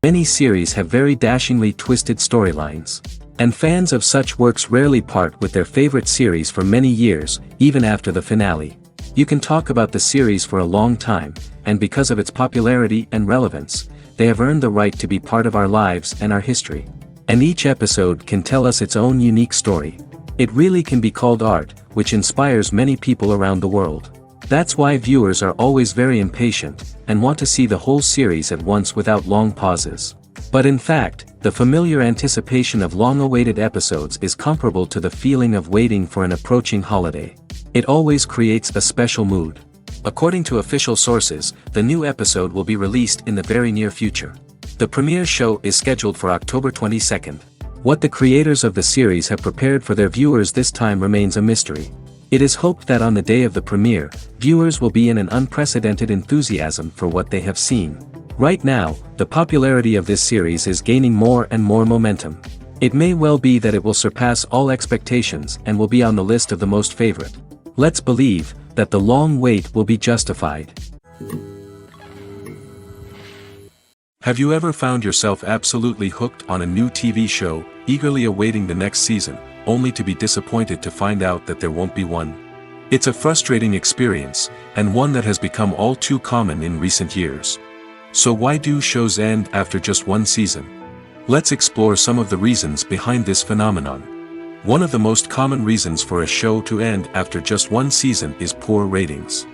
Many series have very dashingly twisted storylines. And fans of such works rarely part with their favorite series for many years, even after the finale. You can talk about the series for a long time, and because of its popularity and relevance, they have earned the right to be part of our lives and our history. And each episode can tell us its own unique story. It really can be called art, which inspires many people around the world. That's why viewers are always very impatient, and want to see the whole series at once without long pauses. But in fact, the familiar anticipation of long-awaited episodes is comparable to the feeling of waiting for an approaching holiday. It always creates a special mood. According to official sources, the new episode will be released in the very near future. The premiere show is scheduled for October 22nd. What the creators of the series have prepared for their viewers this time remains a mystery. It is hoped that on the day of the premiere, viewers will be in an unprecedented enthusiasm for what they have seen. Right now, the popularity of this series is gaining more and more momentum. It may well be that it will surpass all expectations and will be on the list of the most favorite. Let's believe that the long wait will be justified. Have you ever found yourself absolutely hooked on a new TV show, eagerly awaiting the next season, only to be disappointed to find out that there won't be one? It's a frustrating experience, and one that has become all too common in recent years. So why do shows end after just one season? Let's explore some of the reasons behind this phenomenon. One of the most common reasons for a show to end after just one season is poor ratings.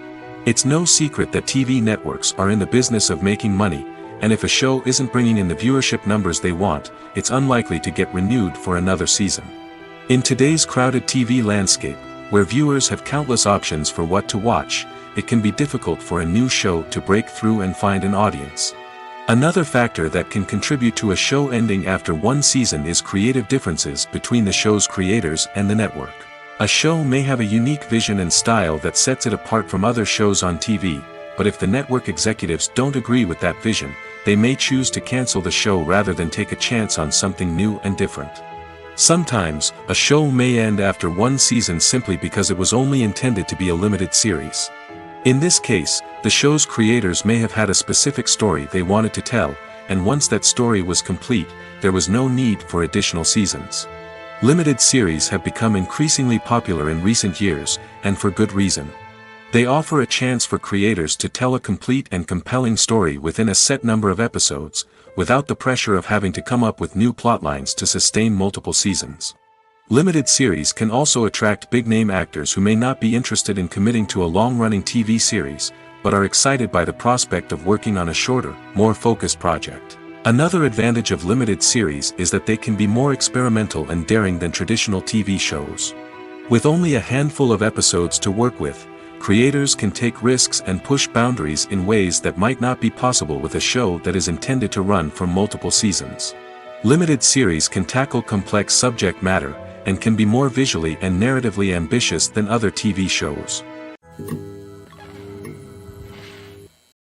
It's no secret that TV networks are in the business of making money, and if a show isn't bringing in the viewership numbers they want, it's unlikely to get renewed for another season. In today's crowded TV landscape, where viewers have countless options for what to watch, it can be difficult for a new show to break through and find an audience. Another factor that can contribute to a show ending after one season is creative differences between the show's creators and the network. A show may have a unique vision and style that sets it apart from other shows on TV, but if the network executives don't agree with that vision, they may choose to cancel the show rather than take a chance on something new and different. Sometimes, a show may end after one season simply because it was only intended to be a limited series. In this case, the show's creators may have had a specific story they wanted to tell, and once that story was complete, there was no need for additional seasons. Limited series have become increasingly popular in recent years, and for good reason. They offer a chance for creators to tell a complete and compelling story within a set number of episodes, without the pressure of having to come up with new plotlines to sustain multiple seasons. Limited series can also attract big-name actors who may not be interested in committing to a long-running TV series, but are excited by the prospect of working on a shorter, more focused project. Another advantage of limited series is that they can be more experimental and daring than traditional TV shows. With only a handful of episodes to work with, creators can take risks and push boundaries in ways that might not be possible with a show that is intended to run for multiple seasons. Limited series can tackle complex subject matter, and can be more visually and narratively ambitious than other TV shows.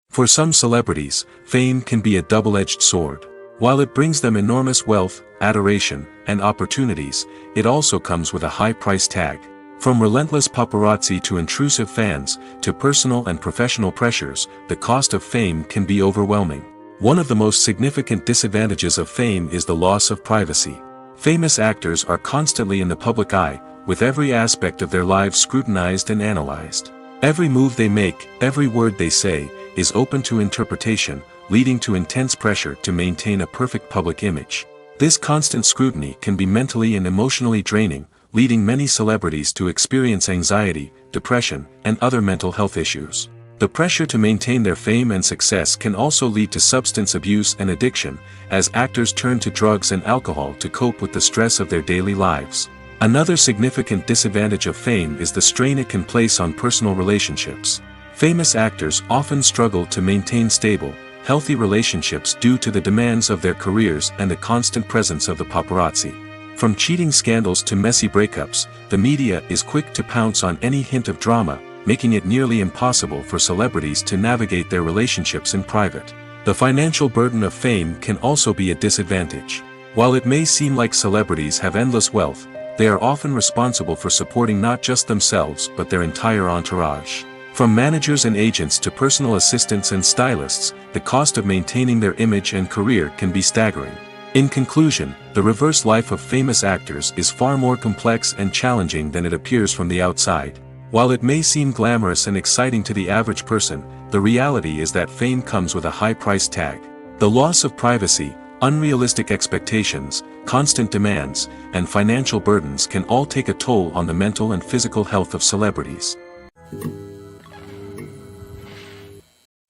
For some celebrities, fame can be a double-edged sword. While it brings them enormous wealth, adoration, and opportunities, it also comes with a high price tag. From relentless paparazzi to intrusive fans, to personal and professional pressures, the cost of fame can be overwhelming. One of the most significant disadvantages of fame is the loss of privacy. Famous actors are constantly in the public eye, with every aspect of their lives scrutinized and analyzed. Every move they make, every word they say, is open to interpretation, leading to intense pressure to maintain a perfect public image. This constant scrutiny can be mentally and emotionally draining, leading many celebrities to experience anxiety, depression, and other mental health issues. The pressure to maintain their fame and success can also lead to substance abuse and addiction, as actors turn to drugs and alcohol to cope with the stress of their daily lives. Another significant disadvantage of fame is the strain it can place on personal relationships. Famous actors often struggle to maintain stable, healthy relationships due to the demands of their careers and the constant presence of the paparazzi. From cheating scandals to messy breakups, the media is quick to pounce on any hint of drama, making it nearly impossible for celebrities to navigate their relationships in private. The financial burden of fame can also be a disadvantage. While it may seem like celebrities have endless wealth, they are often responsible for supporting not just themselves but their entire entourage. From managers and agents to personal assistants and stylists, the cost of maintaining their image and career can be staggering. In conclusion, the reverse life of famous actors is far more complex and challenging than it appears from the outside. While it may seem glamorous and exciting to the average person, the reality is that fame comes with a high price tag. The loss of privacy, unrealistic expectations, constant demands, and financial burdens can all take a toll on the mental and physical health of celebrities.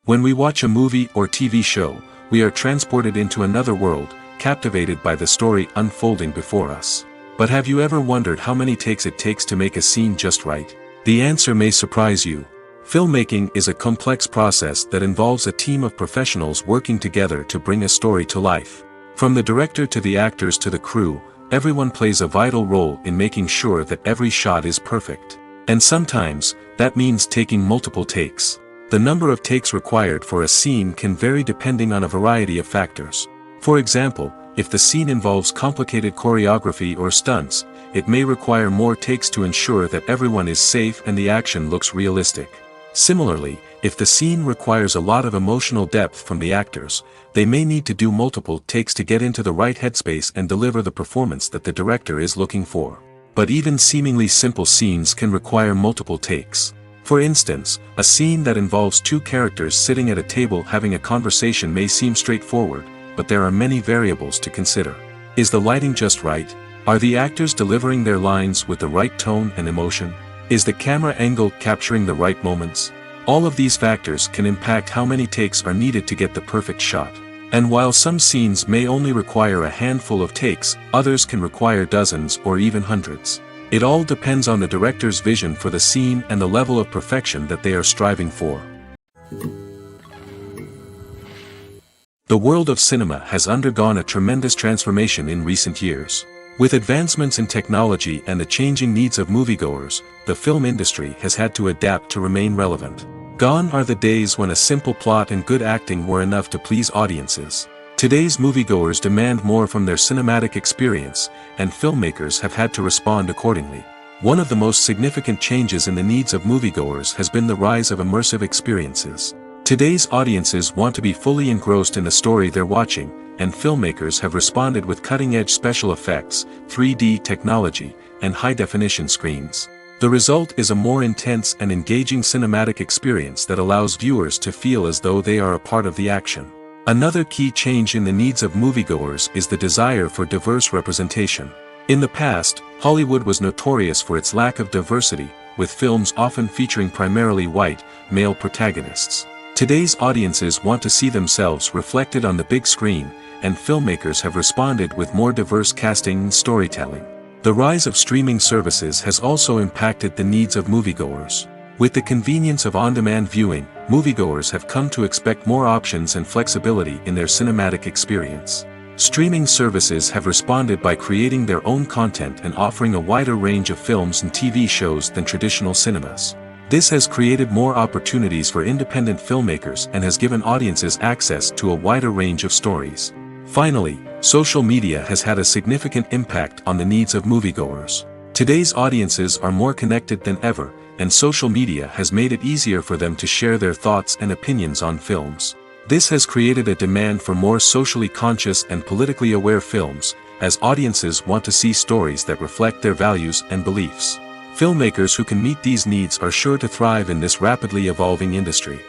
When we watch a movie or TV show, we are transported into another world, captivated by the story unfolding before us. But have you ever wondered how many takes it takes to make a scene just right? The answer may surprise you. Filmmaking is a complex process that involves a team of professionals working together to bring a story to life. From the director to the actors to the crew, everyone plays a vital role in making sure that every shot is perfect. And sometimes, that means taking multiple takes. The number of takes required for a scene can vary depending on a variety of factors. For example, if the scene involves complicated choreography or stunts, it may require more takes to ensure that everyone is safe and the action looks realistic. Similarly, if the scene requires a lot of emotional depth from the actors, they may need to do multiple takes to get into the right headspace and deliver the performance that the director is looking for. But even seemingly simple scenes can require multiple takes. For instance, a scene that involves two characters sitting at a table having a conversation may seem straightforward, but there are many variables to consider. Is the lighting just right? Are the actors delivering their lines with the right tone and emotion? Is the camera angle capturing the right moments? All of these factors can impact how many takes are needed to get the perfect shot. And while some scenes may only require a handful of takes, others can require dozens or even hundreds. It all depends on the director's vision for the scene and the level of perfection that they are striving for. The world of cinema has undergone a tremendous transformation in recent years. With advancements in technology and the changing needs of moviegoers, the film industry has had to adapt to remain relevant. Gone are the days when a simple plot and good acting were enough to please audiences. Today's moviegoers demand more from their cinematic experience, and filmmakers have had to respond accordingly. One of the most significant changes in the needs of moviegoers has been the rise of immersive experiences. Today's audiences want to be fully engrossed in the story they're watching, and filmmakers have responded with cutting-edge special effects, 3D technology, and high-definition screens. The result is a more intense and engaging cinematic experience that allows viewers to feel as though they are a part of the action. Another key change in the needs of moviegoers is the desire for diverse representation. In the past, Hollywood was notorious for its lack of diversity, with films often featuring primarily white, male protagonists. Today's audiences want to see themselves reflected on the big screen, and filmmakers have responded with more diverse casting and storytelling. The rise of streaming services has also impacted the needs of moviegoers. With the convenience of on-demand viewing, moviegoers have come to expect more options and flexibility in their cinematic experience. Streaming services have responded by creating their own content and offering a wider range of films and TV shows than traditional cinemas. This has created more opportunities for independent filmmakers and has given audiences access to a wider range of stories. Finally, social media has had a significant impact on the needs of moviegoers. Today's audiences are more connected than ever, and social media has made it easier for them to share their thoughts and opinions on films. This has created a demand for more socially conscious and politically aware films, as audiences want to see stories that reflect their values and beliefs. Filmmakers who can meet these needs are sure to thrive in this rapidly evolving industry.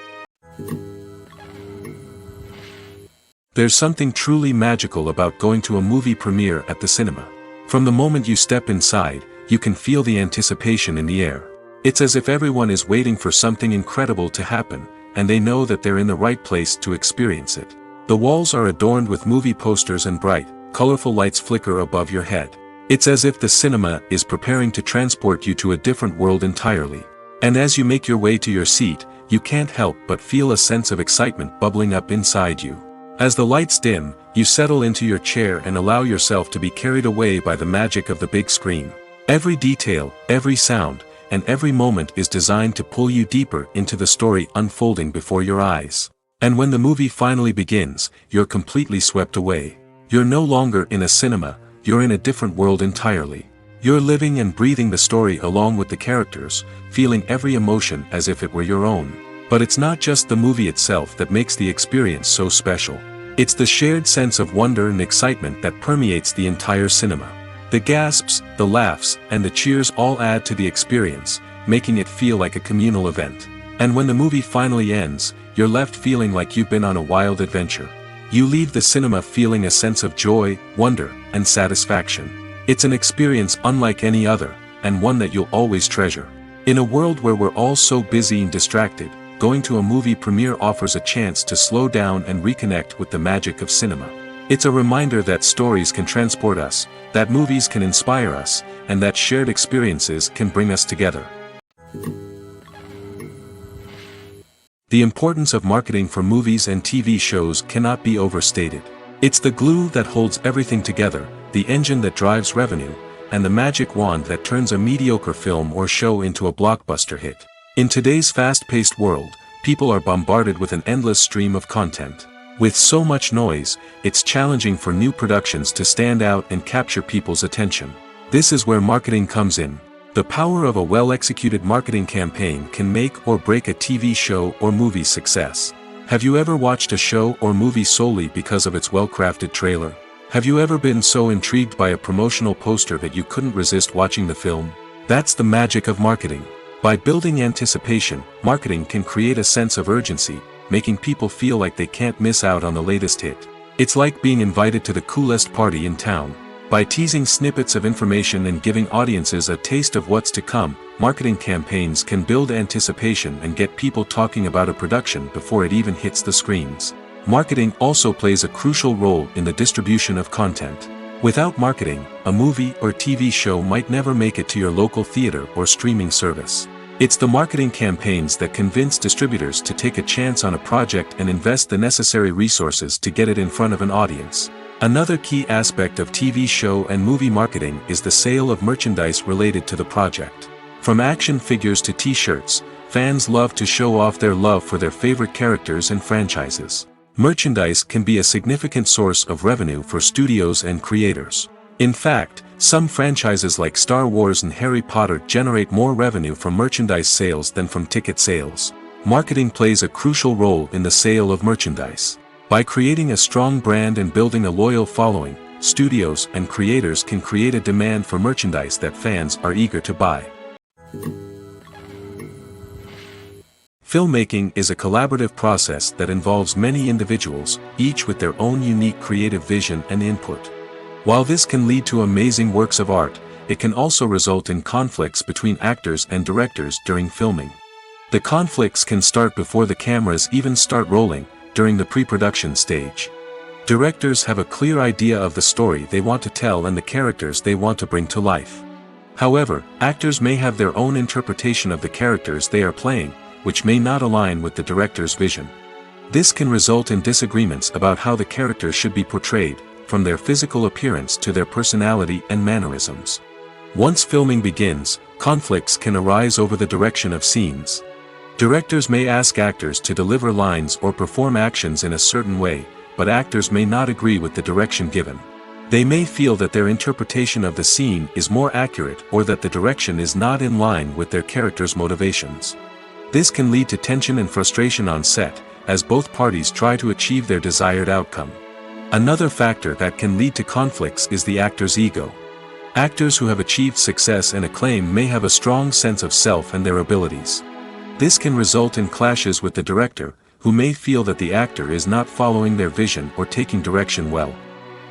There's something truly magical about going to a movie premiere at the cinema. From the moment you step inside, you can feel the anticipation in the air. It's as if everyone is waiting for something incredible to happen, and they know that they're in the right place to experience it. The walls are adorned with movie posters and bright, colorful lights flicker above your head. It's as if the cinema is preparing to transport you to a different world entirely. And as you make your way to your seat, you can't help but feel a sense of excitement bubbling up inside you. As the lights dim, you settle into your chair and allow yourself to be carried away by the magic of the big screen. Every detail, every sound, and every moment is designed to pull you deeper into the story unfolding before your eyes. And when the movie finally begins, you're completely swept away. You're no longer in a cinema, you're in a different world entirely. You're living and breathing the story along with the characters, feeling every emotion as if it were your own. But it's not just the movie itself that makes the experience so special. It's the shared sense of wonder and excitement that permeates the entire cinema. The gasps, the laughs, and the cheers all add to the experience, making it feel like a communal event. And when the movie finally ends, you're left feeling like you've been on a wild adventure. You leave the cinema feeling a sense of joy, wonder, and satisfaction. It's an experience unlike any other, and one that you'll always treasure. In a world where we're all so busy and distracted, going to a movie premiere offers a chance to slow down and reconnect with the magic of cinema. It's a reminder that stories can transport us, that movies can inspire us, and that shared experiences can bring us together. The importance of marketing for movies and TV shows cannot be overstated. It's the glue that holds everything together, the engine that drives revenue, and the magic wand that turns a mediocre film or show into a blockbuster hit. In today's fast-paced world, people are bombarded with an endless stream of content. With so much noise, it's challenging for new productions to stand out and capture people's attention. This is where marketing comes in. The power of a well-executed marketing campaign can make or break a TV show or movie's success. Have you ever watched a show or movie solely because of its well-crafted trailer? Have you ever been so intrigued by a promotional poster that you couldn't resist watching the film? That's the magic of marketing. By building anticipation, marketing can create a sense of urgency, making people feel like they can't miss out on the latest hit. It's like being invited to the coolest party in town. By teasing snippets of information and giving audiences a taste of what's to come, marketing campaigns can build anticipation and get people talking about a production before it even hits the screens. Marketing also plays a crucial role in the distribution of content. Without marketing, a movie or TV show might never make it to your local theater or streaming service. It's the marketing campaigns that convince distributors to take a chance on a project and invest the necessary resources to get it in front of an audience. Another key aspect of TV show and movie marketing is the sale of merchandise related to the project. From action figures to t-shirts, fans love to show off their love for their favorite characters and franchises. Merchandise can be a significant source of revenue for studios and creators. In fact, some franchises like Star Wars and Harry Potter generate more revenue from merchandise sales than from ticket sales. Marketing plays a crucial role in the sale of merchandise. By creating a strong brand and building a loyal following, studios and creators can create a demand for merchandise that fans are eager to buy. Filmmaking is a collaborative process that involves many individuals, each with their own unique creative vision and input. While this can lead to amazing works of art, it can also result in conflicts between actors and directors during filming. The conflicts can start before the cameras even start rolling, during the pre-production stage. Directors have a clear idea of the story they want to tell and the characters they want to bring to life. However, actors may have their own interpretation of the characters they are playing, which may not align with the director's vision. This can result in disagreements about how the characters should be portrayed, from their physical appearance to their personality and mannerisms. Once filming begins, conflicts can arise over the direction of scenes. Directors may ask actors to deliver lines or perform actions in a certain way, but actors may not agree with the direction given. They may feel that their interpretation of the scene is more accurate or that the direction is not in line with their character's motivations. This can lead to tension and frustration on set, as both parties try to achieve their desired outcome. Another factor that can lead to conflicts is the actor's ego. Actors who have achieved success and acclaim may have a strong sense of self and their abilities. This can result in clashes with the director, who may feel that the actor is not following their vision or taking direction well.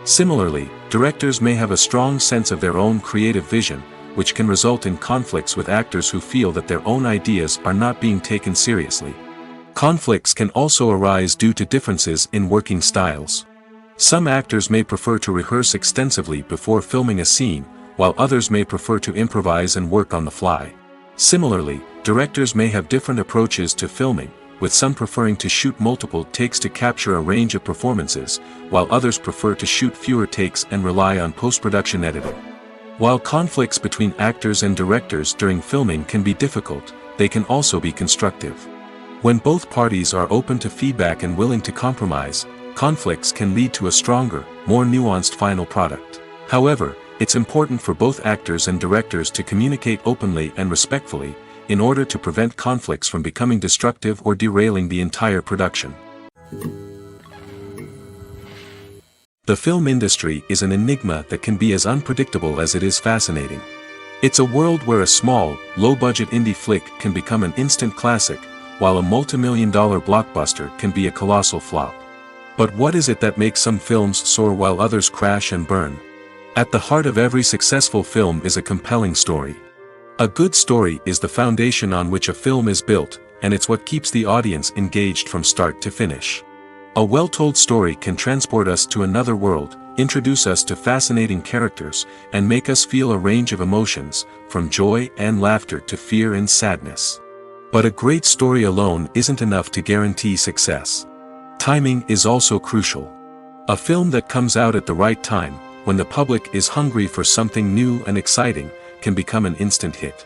Similarly, directors may have a strong sense of their own creative vision, which can result in conflicts with actors who feel that their own ideas are not being taken seriously. Conflicts can also arise due to differences in working styles. Some actors may prefer to rehearse extensively before filming a scene, while others may prefer to improvise and work on the fly. Similarly, directors may have different approaches to filming, with some preferring to shoot multiple takes to capture a range of performances, while others prefer to shoot fewer takes and rely on post-production editing. While conflicts between actors and directors during filming can be difficult, they can also be constructive. When both parties are open to feedback and willing to compromise, conflicts can lead to a stronger, more nuanced final product. However, It's important for both actors and directors to communicate openly and respectfully, in order to prevent conflicts from becoming destructive or derailing the entire production. The film industry is an enigma that can be as unpredictable as it is fascinating. It's a world where a small, low-budget indie flick can become an instant classic, while a multi-million-dollar blockbuster can be a colossal flop. But what is it that makes some films soar while others crash and burn? At the heart of every successful film is a compelling story. A good story is the foundation on which a film is built, and it's what keeps the audience engaged from start to finish. A well-told story can transport us to another world, introduce us to fascinating characters, and make us feel a range of emotions, from joy and laughter to fear and sadness. But a great story alone isn't enough to guarantee success. Timing is also crucial. A film that comes out at the right time, when the public is hungry for something new and exciting, can become an instant hit.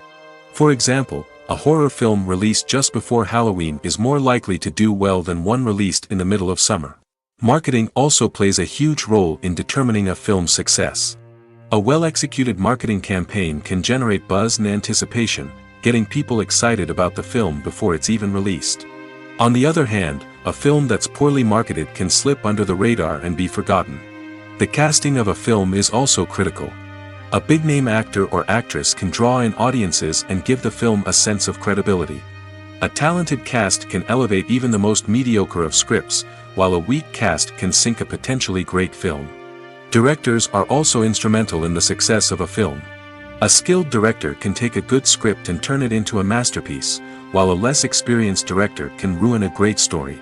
For example, a horror film released just before Halloween is more likely to do well than one released in the middle of summer. Marketing also plays a huge role in determining a film's success. A well-executed marketing campaign can generate buzz and anticipation, getting people excited about the film before it's even released. On the other hand, a film that's poorly marketed can slip under the radar and be forgotten. The casting of a film is also critical. A big-name actor or actress can draw in audiences and give the film a sense of credibility. A talented cast can elevate even the most mediocre of scripts, while a weak cast can sink a potentially great film. Directors are also instrumental in the success of a film. A skilled director can take a good script and turn it into a masterpiece, while a less experienced director can ruin a great story.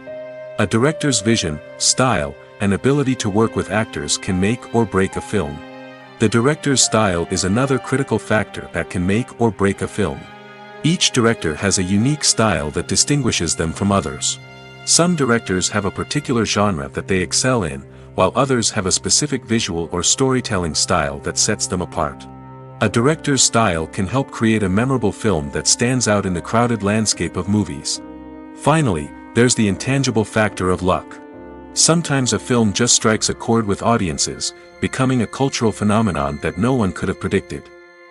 A director's vision, style, and ability to work with actors can make or break a film. The director's style is another critical factor that can make or break a film. Each director has a unique style that distinguishes them from others. Some directors have a particular genre that they excel in, while others have a specific visual or storytelling style that sets them apart. A director's style can help create a memorable film that stands out in the crowded landscape of movies. Finally, there's the intangible factor of luck. Sometimes a film just strikes a chord with audiences, becoming a cultural phenomenon that no one could have predicted.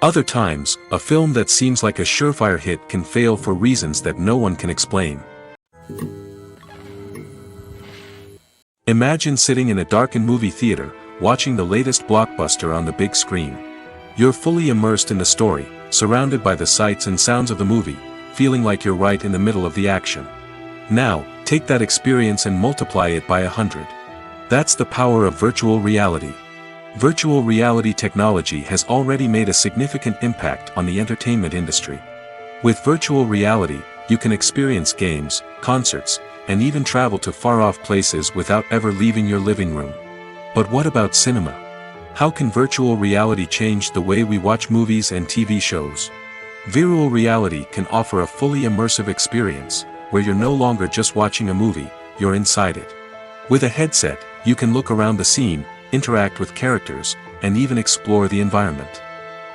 Other times, a film that seems like a surefire hit can fail for reasons that no one can explain. Imagine sitting in a darkened movie theater, watching the latest blockbuster on the big screen. You're fully immersed in the story, surrounded by the sights and sounds of the movie, feeling like you're right in the middle of the action. Now, take that experience and multiply it by 100. That's the power of virtual reality. Virtual reality technology has already made a significant impact on the entertainment industry. With virtual reality, you can experience games, concerts, and even travel to far-off places without ever leaving your living room. But what about cinema? How can virtual reality change the way we watch movies and TV shows? Virtual reality can offer a fully immersive experience, where you're no longer just watching a movie, you're inside it. With a headset, you can look around the scene, interact with characters, and even explore the environment.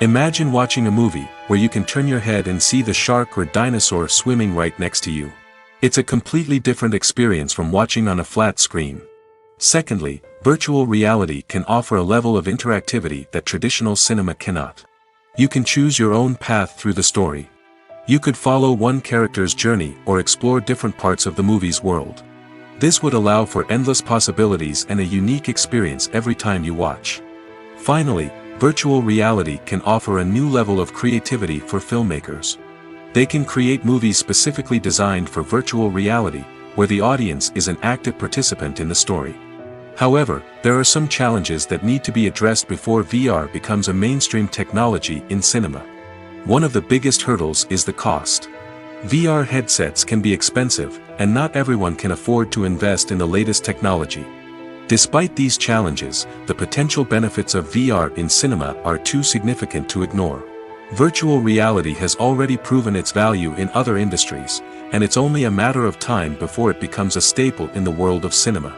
Imagine watching a movie where you can turn your head and see the shark or dinosaur swimming right next to you. It's a completely different experience from watching on a flat screen. Secondly, virtual reality can offer a level of interactivity that traditional cinema cannot. You can choose your own path through the story. You could follow one character's journey or explore different parts of the movie's world. This would allow for endless possibilities and a unique experience every time you watch. Finally, virtual reality can offer a new level of creativity for filmmakers. They can create movies specifically designed for virtual reality, where the audience is an active participant in the story. However, there are some challenges that need to be addressed before VR becomes a mainstream technology in cinema. One of the biggest hurdles is the cost. VR headsets can be expensive, and not everyone can afford to invest in the latest technology. Despite these challenges, the potential benefits of VR in cinema are too significant to ignore. Virtual reality has already proven its value in other industries, and it's only a matter of time before it becomes a staple in the world of cinema.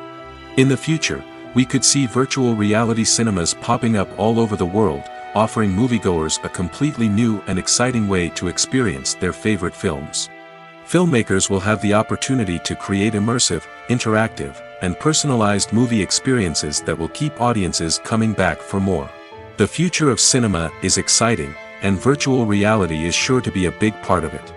In the future, we could see virtual reality cinemas popping up all over the world, offering moviegoers a completely new and exciting way to experience their favorite films. Filmmakers will have the opportunity to create immersive, interactive, and personalized movie experiences that will keep audiences coming back for more. The future of cinema is exciting, and virtual reality is sure to be a big part of it.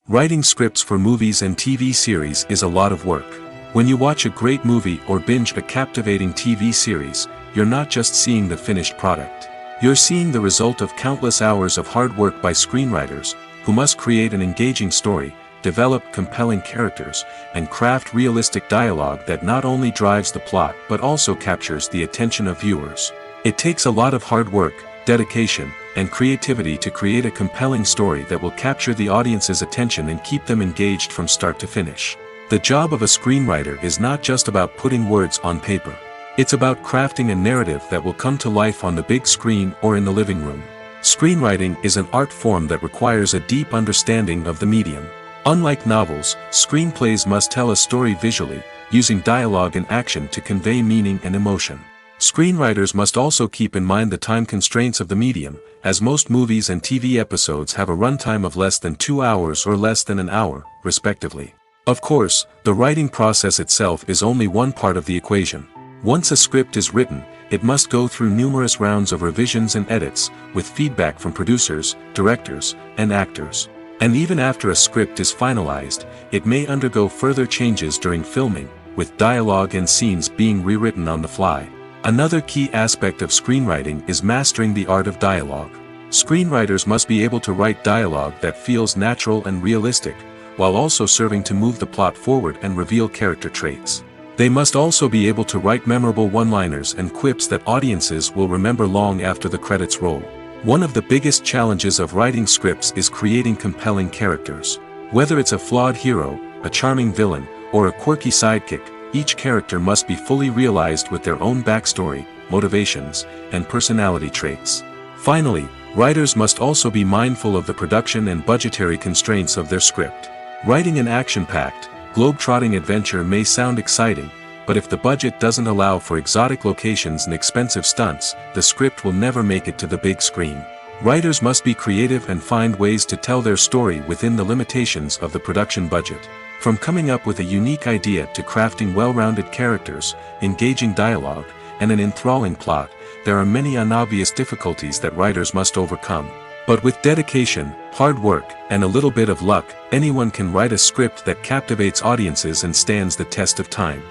Writing scripts for movies and TV series is a lot of work. When you watch a great movie or binge a captivating TV series, you're not just seeing the finished product. You're seeing the result of countless hours of hard work by screenwriters, who must create an engaging story, develop compelling characters, and craft realistic dialogue that not only drives the plot but also captures the attention of viewers. It takes a lot of hard work, dedication, and creativity to create a compelling story that will capture the audience's attention and keep them engaged from start to finish. The job of a screenwriter is not just about putting words on paper. It's about crafting a narrative that will come to life on the big screen or in the living room. Screenwriting is an art form that requires a deep understanding of the medium. Unlike novels, screenplays must tell a story visually, using dialogue and action to convey meaning and emotion. Screenwriters must also keep in mind the time constraints of the medium, as most movies and TV episodes have a runtime of less than 2 hours or less than an hour, respectively. Of course, the writing process itself is only one part of the equation. Once a script is written, it must go through numerous rounds of revisions and edits, with feedback from producers, directors, and actors. And even after a script is finalized, it may undergo further changes during filming, with dialogue and scenes being rewritten on the fly. Another key aspect of screenwriting is mastering the art of dialogue. Screenwriters must be able to write dialogue that feels natural and realistic, while also serving to move the plot forward and reveal character traits. They must also be able to write memorable one-liners and quips that audiences will remember long after the credits roll. One of the biggest challenges of writing scripts is creating compelling characters. Whether it's a flawed hero, a charming villain, or a quirky sidekick, each character must be fully realized with their own backstory, motivations, and personality traits. Finally, writers must also be mindful of the production and budgetary constraints of their script. Writing an action-packed, globe-trotting adventure may sound exciting, but if the budget doesn't allow for exotic locations and expensive stunts, the script will never make it to the big screen. Writers must be creative and find ways to tell their story within the limitations of the production budget. From coming up with a unique idea to crafting well-rounded characters, engaging dialogue, and an enthralling plot, there are many unobvious difficulties that writers must overcome. But with dedication, hard work, and a little bit of luck, anyone can write a script that captivates audiences and stands the test of time.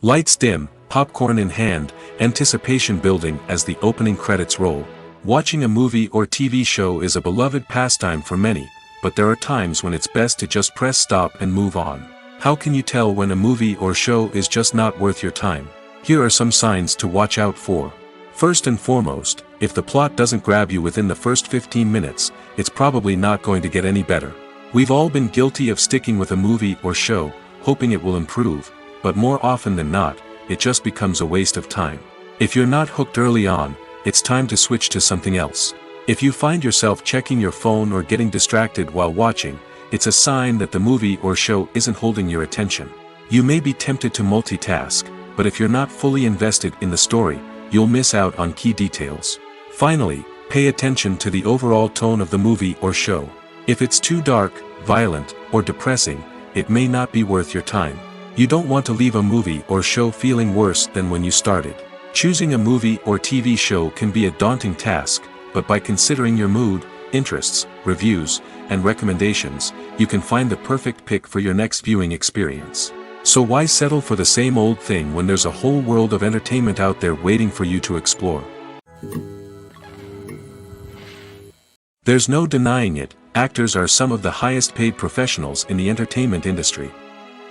Lights dim, popcorn in hand, anticipation building as the opening credits roll. Watching a movie or TV show is a beloved pastime for many, but there are times when it's best to just press stop and move on. How can you tell when a movie or show is just not worth your time? Here are some signs to watch out for. First and foremost, if the plot doesn't grab you within the first 15 minutes, it's probably not going to get any better. We've all been guilty of sticking with a movie or show, hoping it will improve, but more often than not, it just becomes a waste of time. If you're not hooked early on, it's time to switch to something else. If you find yourself checking your phone or getting distracted while watching, it's a sign that the movie or show isn't holding your attention. You may be tempted to multitask, but if you're not fully invested in the story, you'll miss out on key details. Finally, pay attention to the overall tone of the movie or show. If it's too dark, violent, or depressing, it may not be worth your time. You don't want to leave a movie or show feeling worse than when you started. Choosing a movie or TV show can be a daunting task, but by considering your mood, interests, reviews, and recommendations, you can find the perfect pick for your next viewing experience. So why settle for the same old thing when there's a whole world of entertainment out there waiting for you to explore? There's no denying it, actors are some of the highest paid professionals in the entertainment industry.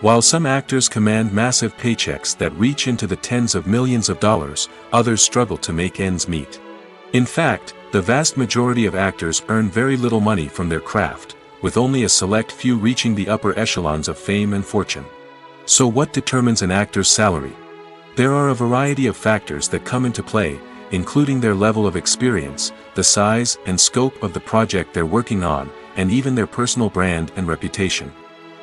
While some actors command massive paychecks that reach into the tens of millions of dollars, others struggle to make ends meet. In fact, the vast majority of actors earn very little money from their craft, with only a select few reaching the upper echelons of fame and fortune. So what determines an actor's salary? There are a variety of factors that come into play, including their level of experience, the size and scope of the project they're working on, and even their personal brand and reputation.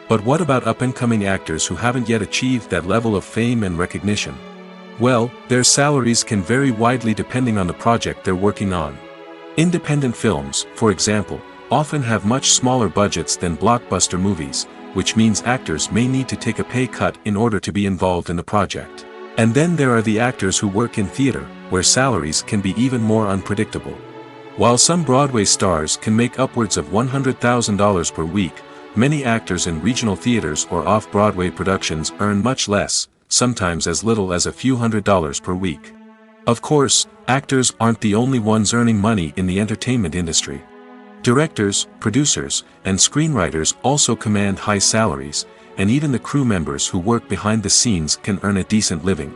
But what about up-and-coming actors who haven't yet achieved that level of fame and recognition? Well, their salaries can vary widely depending on the project they're working on. Independent films, for example, often have much smaller budgets than blockbuster movies, which means actors may need to take a pay cut in order to be involved in the project. And then there are the actors who work in theater, where salaries can be even more unpredictable. While some Broadway stars can make upwards of $100,000 per week, many actors in regional theaters or off-Broadway productions earn much less, sometimes as little as a few $100s per week. Of course, actors aren't the only ones earning money in the entertainment industry. Directors, producers, and screenwriters also command high salaries, and even the crew members who work behind the scenes can earn a decent living.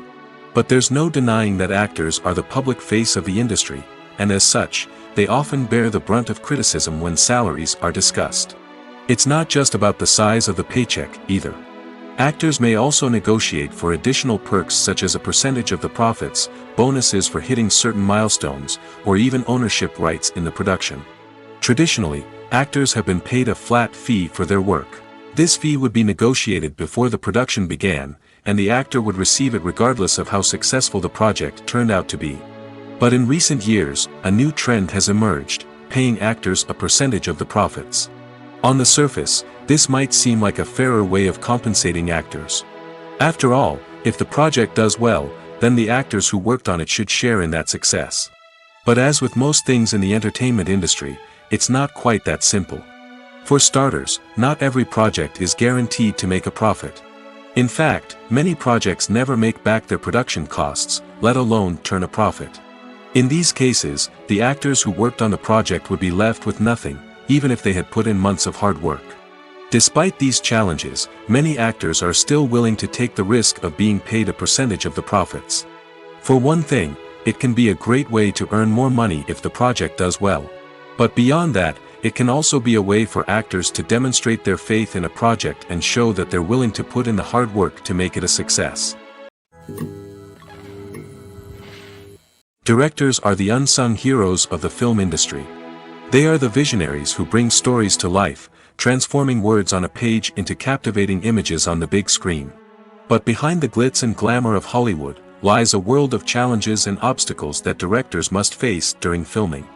But there's no denying that actors are the public face of the industry, and as such, they often bear the brunt of criticism when salaries are discussed. It's not just about the size of the paycheck, either. Actors may also negotiate for additional perks such as a percentage of the profits, bonuses for hitting certain milestones, or even ownership rights in the production. Traditionally, actors have been paid a flat fee for their work. This fee would be negotiated before the production began, and the actor would receive it regardless of how successful the project turned out to be. But in recent years, a new trend has emerged, paying actors a percentage of the profits. On the surface, this might seem like a fairer way of compensating actors. After all, if the project does well, then the actors who worked on it should share in that success. But as with most things in the entertainment industry, it's not quite that simple. For starters, not every project is guaranteed to make a profit. In fact, many projects never make back their production costs, let alone turn a profit. In these cases, the actors who worked on the project would be left with nothing, even if they had put in months of hard work. Despite these challenges, many actors are still willing to take the risk of being paid a percentage of the profits. For one thing, it can be a great way to earn more money if the project does well. But beyond that, it can also be a way for actors to demonstrate their faith in a project and show that they're willing to put in the hard work to make it a success. Directors are the unsung heroes of the film industry. They are the visionaries who bring stories to life, transforming words on a page into captivating images on the big screen. But behind the glitz and glamour of Hollywood, lies a world of challenges and obstacles that directors must face during filming.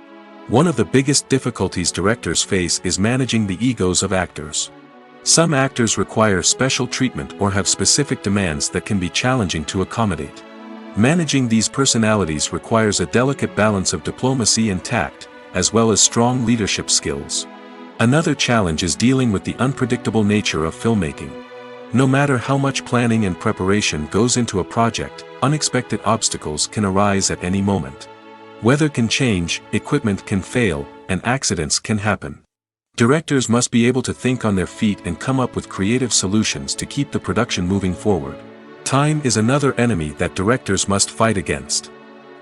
One of the biggest difficulties directors face is managing the egos of actors. Some actors require special treatment or have specific demands that can be challenging to accommodate. Managing these personalities requires a delicate balance of diplomacy and tact, as well as strong leadership skills. Another challenge is dealing with the unpredictable nature of filmmaking. No matter how much planning and preparation goes into a project, unexpected obstacles can arise at any moment. Weather can change, equipment can fail, and accidents can happen. Directors must be able to think on their feet and come up with creative solutions to keep the production moving forward. Time is another enemy that directors must fight against.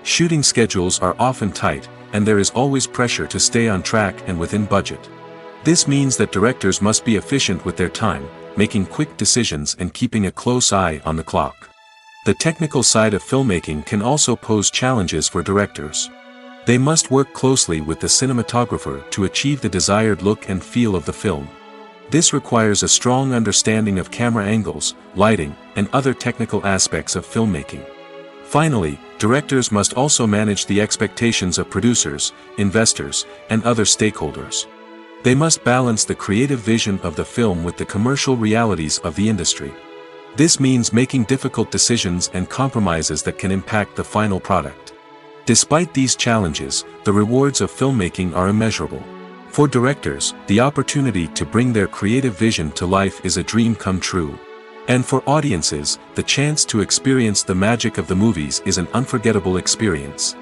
Shooting schedules are often tight, and there is always pressure to stay on track and within budget. This means that directors must be efficient with their time, making quick decisions and keeping a close eye on the clock. The technical side of filmmaking can also pose challenges for directors. They must work closely with the cinematographer to achieve the desired look and feel of the film. This requires a strong understanding of camera angles, lighting, and other technical aspects of filmmaking. Finally, directors must also manage the expectations of producers, investors, and other stakeholders. They must balance the creative vision of the film with the commercial realities of the industry. This means making difficult decisions and compromises that can impact the final product. Despite these challenges, the rewards of filmmaking are immeasurable. For directors, the opportunity to bring their creative vision to life is a dream come true. And for audiences, the chance to experience the magic of the movies is an unforgettable experience.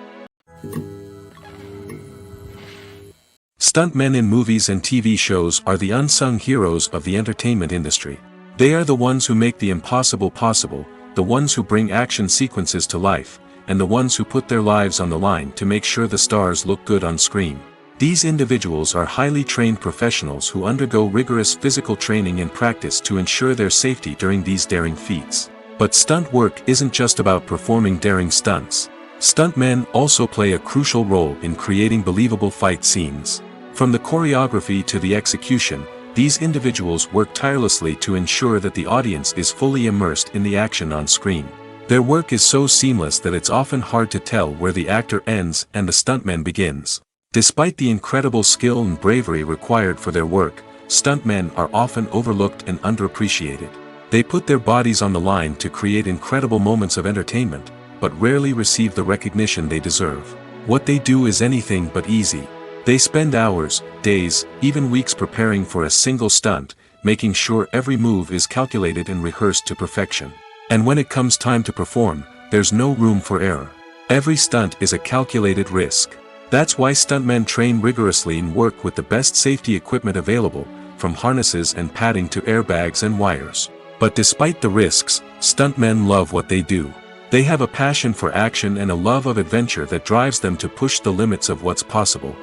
Stuntmen in movies and TV shows are the unsung heroes of the entertainment industry. They are the ones who make the impossible possible, the ones who bring action sequences to life, and the ones who put their lives on the line to make sure the stars look good on screen. These individuals are highly trained professionals who undergo rigorous physical training and practice to ensure their safety during these daring feats. But stunt work isn't just about performing daring stunts. Stuntmen also play a crucial role in creating believable fight scenes. From the choreography to the execution, these individuals work tirelessly to ensure that the audience is fully immersed in the action on screen. Their work is so seamless that it's often hard to tell where the actor ends and the stuntman begins. Despite the incredible skill and bravery required for their work, stuntmen are often overlooked and underappreciated. They put their bodies on the line to create incredible moments of entertainment, but rarely receive the recognition they deserve. What they do is anything but easy. They spend hours, days, even weeks preparing for a single stunt, making sure every move is calculated and rehearsed to perfection. And when it comes time to perform, there's no room for error. Every stunt is a calculated risk. That's why stuntmen train rigorously and work with the best safety equipment available, from harnesses and padding to airbags and wires. But despite the risks, stuntmen love what they do. They have a passion for action and a love of adventure that drives them to push the limits of what's possible.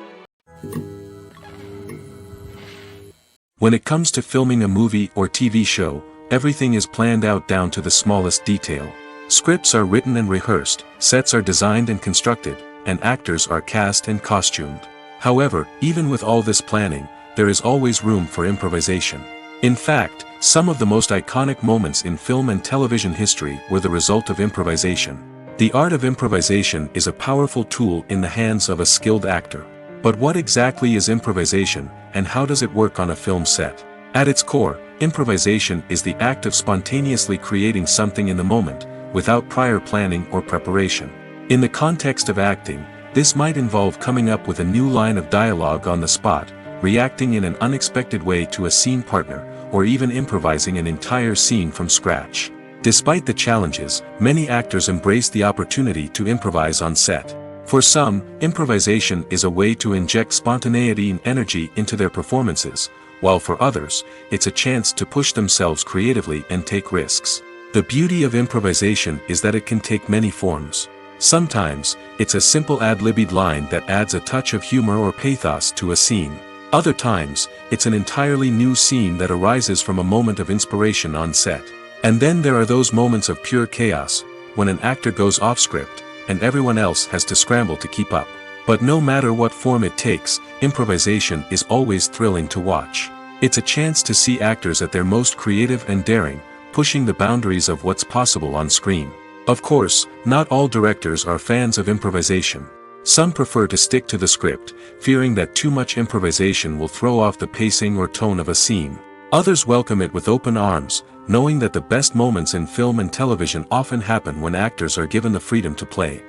When it comes to filming a movie or TV show, everything is planned out down to the smallest detail. Scripts are written and rehearsed, sets are designed and constructed, and actors are cast and costumed. However, even with all this planning, there is always room for improvisation. In fact, some of the most iconic moments in film and television history were the result of improvisation. The art of improvisation is a powerful tool in the hands of a skilled actor. But what exactly is improvisation, and how does it work on a film set? At its core, improvisation is the act of spontaneously creating something in the moment, without prior planning or preparation. In the context of acting, this might involve coming up with a new line of dialogue on the spot, reacting in an unexpected way to a scene partner, or even improvising an entire scene from scratch. Despite the challenges, many actors embrace the opportunity to improvise on set. For some, improvisation is a way to inject spontaneity and energy into their performances, while for others, it's a chance to push themselves creatively and take risks. The beauty of improvisation is that it can take many forms. Sometimes, it's a simple ad-libbed line that adds a touch of humor or pathos to a scene. Other times, it's an entirely new scene that arises from a moment of inspiration on set. And then there are those moments of pure chaos, when an actor goes off script, and everyone else has to scramble to keep up. But no matter what form it takes, improvisation is always thrilling to watch. It's a chance to see actors at their most creative and daring, pushing the boundaries of what's possible on screen. Of course, not all directors are fans of improvisation. Some prefer to stick to the script, fearing that too much improvisation will throw off the pacing or tone of a scene. Others welcome it with open arms, knowing that the best moments in film and television often happen when actors are given the freedom to play.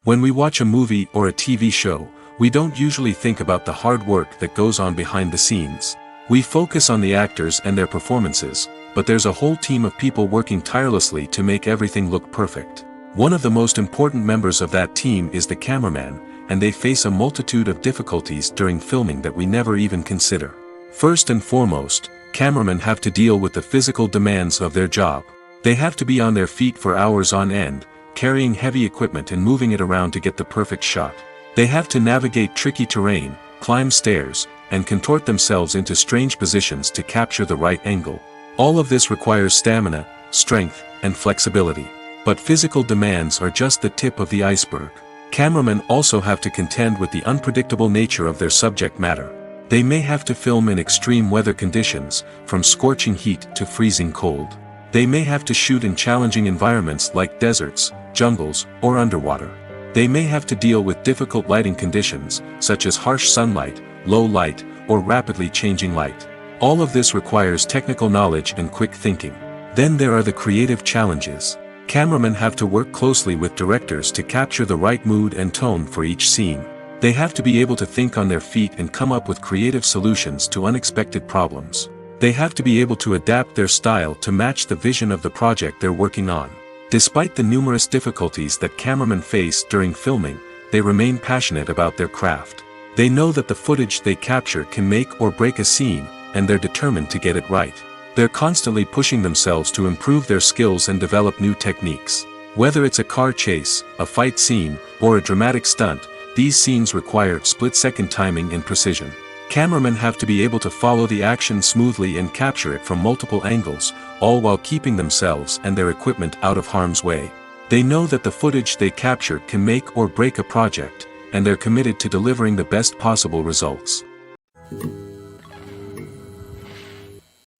When we watch a movie or a TV show, we don't usually think about the hard work that goes on behind the scenes. We focus on the actors and their performances, but there's a whole team of people working tirelessly to make everything look perfect. One of the most important members of that team is the cameraman, and they face a multitude of difficulties during filming that we never even consider. First and foremost, cameramen have to deal with the physical demands of their job. They have to be on their feet for hours on end, carrying heavy equipment and moving it around to get the perfect shot. They have to navigate tricky terrain, climb stairs, and contort themselves into strange positions to capture the right angle. All of this requires stamina, strength, and flexibility. But physical demands are just the tip of the iceberg. Cameramen also have to contend with the unpredictable nature of their subject matter. They may have to film in extreme weather conditions, from scorching heat to freezing cold. They may have to shoot in challenging environments like deserts, jungles, or underwater. They may have to deal with difficult lighting conditions, such as harsh sunlight, low light, or rapidly changing light. All of this requires technical knowledge and quick thinking. Then there are the creative challenges. Cameramen have to work closely with directors to capture the right mood and tone for each scene. They have to be able to think on their feet and come up with creative solutions to unexpected problems. They have to be able to adapt their style to match the vision of the project they're working on. Despite the numerous difficulties that cameramen face during filming, they remain passionate about their craft. They know that the footage they capture can make or break a scene, and they're determined to get it right. They're constantly pushing themselves to improve their skills and develop new techniques. Whether it's a car chase, a fight scene, or a dramatic stunt, these scenes require split-second timing and precision. Cameramen have to be able to follow the action smoothly and capture it from multiple angles, all while keeping themselves and their equipment out of harm's way. They know that the footage they capture can make or break a project, and they're committed to delivering the best possible results.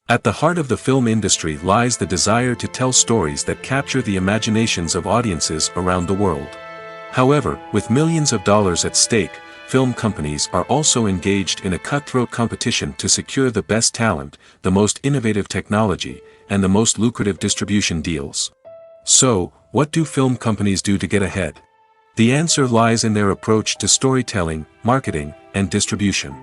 At the heart of the film industry lies the desire to tell stories that capture the imaginations of audiences around the world. However, with millions of dollars at stake, film companies are also engaged in a cutthroat competition to secure the best talent, the most innovative technology, and the most lucrative distribution deals. So, what do film companies do to get ahead? The answer lies in their approach to storytelling, marketing, and distribution.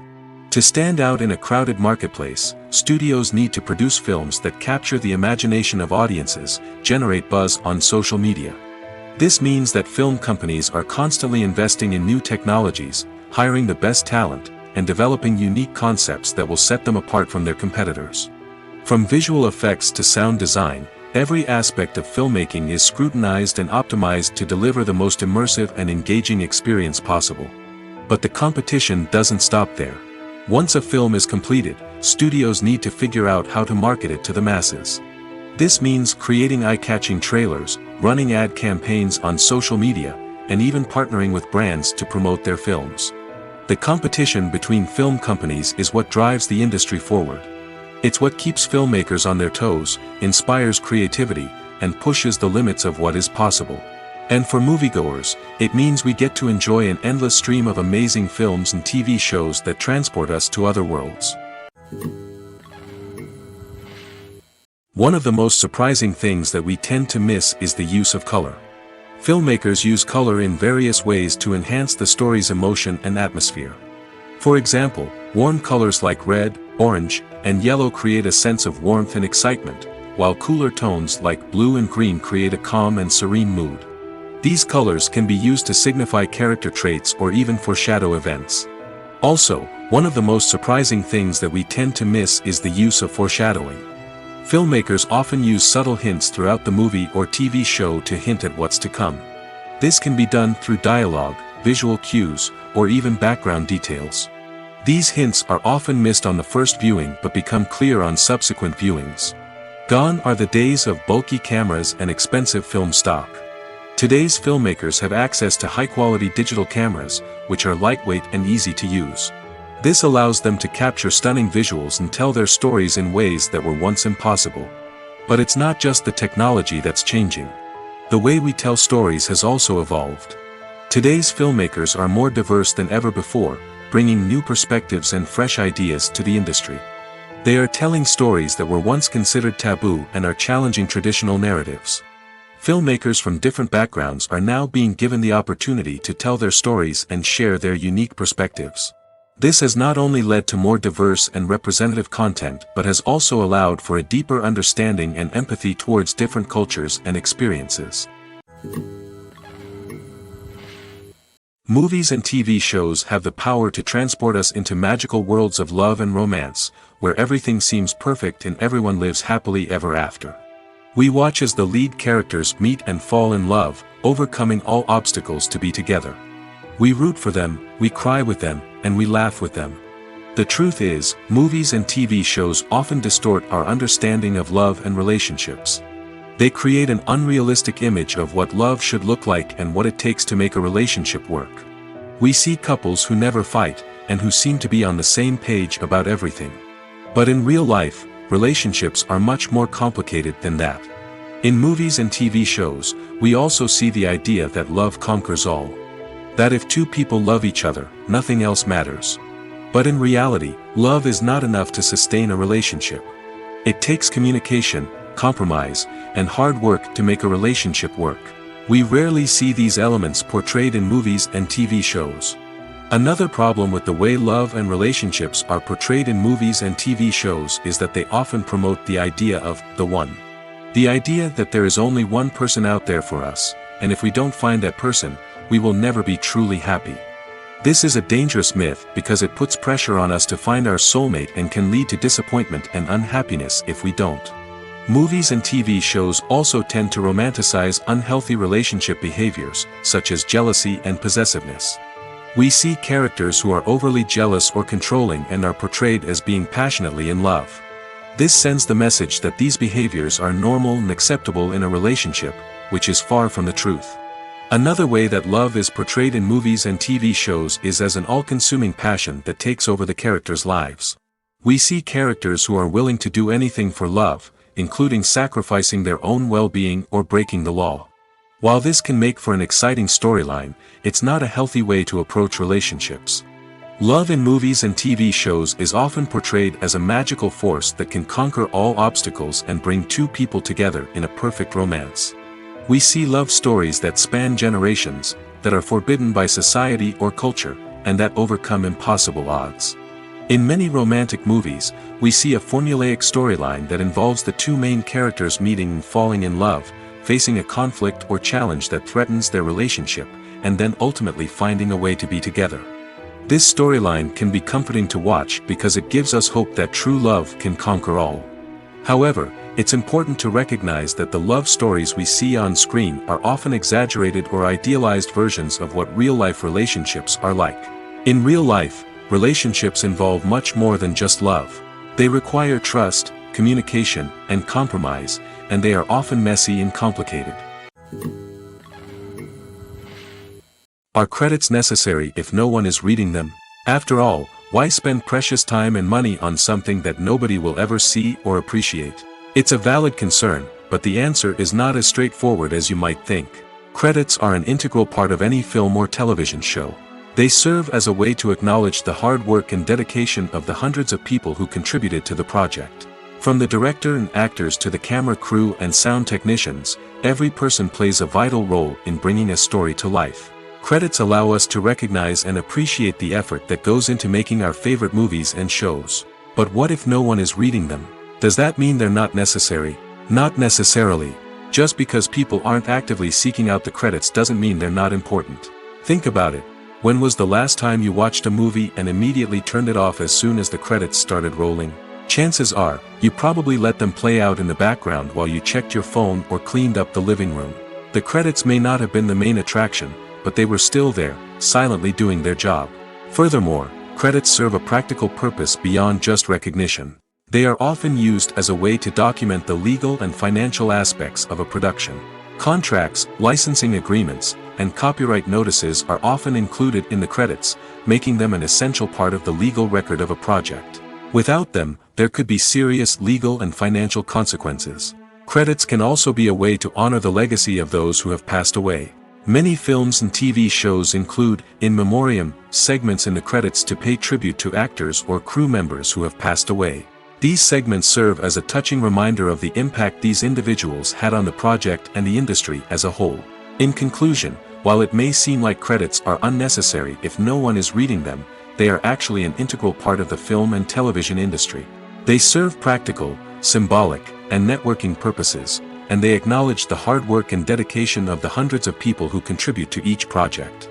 To stand out in a crowded marketplace, studios need to produce films that capture the imagination of audiences, generate buzz on social media. This means that film companies are constantly investing in new technologies, hiring the best talent, and developing unique concepts that will set them apart from their competitors. From visual effects to sound design, every aspect of filmmaking is scrutinized and optimized to deliver the most immersive and engaging experience possible. But the competition doesn't stop there. Once a film is completed, studios need to figure out how to market it to the masses. This means creating eye-catching trailers, running ad campaigns on social media, and even partnering with brands to promote their films. The competition between film companies is what drives the industry forward. It's what keeps filmmakers on their toes, inspires creativity, and pushes the limits of what is possible. And for moviegoers, it means we get to enjoy an endless stream of amazing films and TV shows that transport us to other worlds. One of the most surprising things that we tend to miss is the use of color. Filmmakers use color in various ways to enhance the story's emotion and atmosphere. For example, warm colors like red, orange, and yellow create a sense of warmth and excitement, while cooler tones like blue and green create a calm and serene mood. These colors can be used to signify character traits or even foreshadow events. Also, one of the most surprising things that we tend to miss is the use of foreshadowing. Filmmakers often use subtle hints throughout the movie or TV show to hint at what's to come. This can be done through dialogue, visual cues, or even background details. These hints are often missed on the first viewing but become clear on subsequent viewings. Gone are the days of bulky cameras and expensive film stock. Today's filmmakers have access to high-quality digital cameras, which are lightweight and easy to use. This allows them to capture stunning visuals and tell their stories in ways that were once impossible. But it's not just the technology that's changing. The way we tell stories has also evolved. Today's filmmakers are more diverse than ever before, bringing new perspectives and fresh ideas to the industry. They are telling stories that were once considered taboo and are challenging traditional narratives. Filmmakers from different backgrounds are now being given the opportunity to tell their stories and share their unique perspectives. This has not only led to more diverse and representative content but has also allowed for a deeper understanding and empathy towards different cultures and experiences. Movies and TV shows have the power to transport us into magical worlds of love and romance, where everything seems perfect and everyone lives happily ever after. We watch as the lead characters meet and fall in love, overcoming all obstacles to be together. We root for them, we cry with them, and we laugh with them. The truth is, movies and TV shows often distort our understanding of love and relationships. They create an unrealistic image of what love should look like and what it takes to make a relationship work. We see couples who never fight, and who seem to be on the same page about everything. But in real life, relationships are much more complicated than that. In movies and TV shows, we also see the idea that love conquers all. That if two people love each other, nothing else matters. But in reality, love is not enough to sustain a relationship. It takes communication, compromise, and hard work to make a relationship work. We rarely see these elements portrayed in movies and TV shows. Another problem with the way love and relationships are portrayed in movies and TV shows is that they often promote the idea of the one. The idea that there is only one person out there for us, and if we don't find that person, we will never be truly happy. This is a dangerous myth because it puts pressure on us to find our soulmate and can lead to disappointment and unhappiness if we don't. Movies and TV shows also tend to romanticize unhealthy relationship behaviors, such as jealousy and possessiveness. We see characters who are overly jealous or controlling and are portrayed as being passionately in love. This sends the message that these behaviors are normal and acceptable in a relationship, which is far from the truth. Another way that love is portrayed in movies and TV shows is as an all-consuming passion that takes over the characters' lives. We see characters who are willing to do anything for love, including sacrificing their own well-being or breaking the law. While this can make for an exciting storyline, it's not a healthy way to approach relationships. Love in movies and TV shows is often portrayed as a magical force that can conquer all obstacles and bring two people together in a perfect romance. We see love stories that span generations, that are forbidden by society or culture, and that overcome impossible odds. In many romantic movies, we see a formulaic storyline that involves the two main characters meeting and falling in love, facing a conflict or challenge that threatens their relationship, and then ultimately finding a way to be together. This storyline can be comforting to watch because it gives us hope that true love can conquer all. However, it's important to recognize that the love stories we see on screen are often exaggerated or idealized versions of what real-life relationships are like. In real life, relationships involve much more than just love. They require trust, communication, and compromise, and they are often messy and complicated. Are credits necessary if no one is reading them? After all, why spend precious time and money on something that nobody will ever see or appreciate? It's a valid concern, but the answer is not as straightforward as you might think. Credits are an integral part of any film or television show. They serve as a way to acknowledge the hard work and dedication of the hundreds of people who contributed to the project. From the director and actors to the camera crew and sound technicians, every person plays a vital role in bringing a story to life. Credits allow us to recognize and appreciate the effort that goes into making our favorite movies and shows. But what if no one is reading them? Does that mean they're not necessary? Not necessarily. Just because people aren't actively seeking out the credits doesn't mean they're not important. Think about it. When was the last time you watched a movie and immediately turned it off as soon as the credits started rolling? Chances are, you probably let them play out in the background while you checked your phone or cleaned up the living room. The credits may not have been the main attraction, but they were still there, silently doing their job. Furthermore, credits serve a practical purpose beyond just recognition. They are often used as a way to document the legal and financial aspects of a production. Contracts, licensing agreements, and copyright notices are often included in the credits, making them an essential part of the legal record of a project. Without them, there could be serious legal and financial consequences. Credits can also be a way to honor the legacy of those who have passed away. Many films and TV shows include, in memoriam, segments in the credits to pay tribute to actors or crew members who have passed away. These segments serve as a touching reminder of the impact these individuals had on the project and the industry as a whole. In conclusion, while it may seem like credits are unnecessary if no one is reading them, they are actually an integral part of the film and television industry. They serve practical, symbolic, and networking purposes, and they acknowledge the hard work and dedication of the hundreds of people who contribute to each project.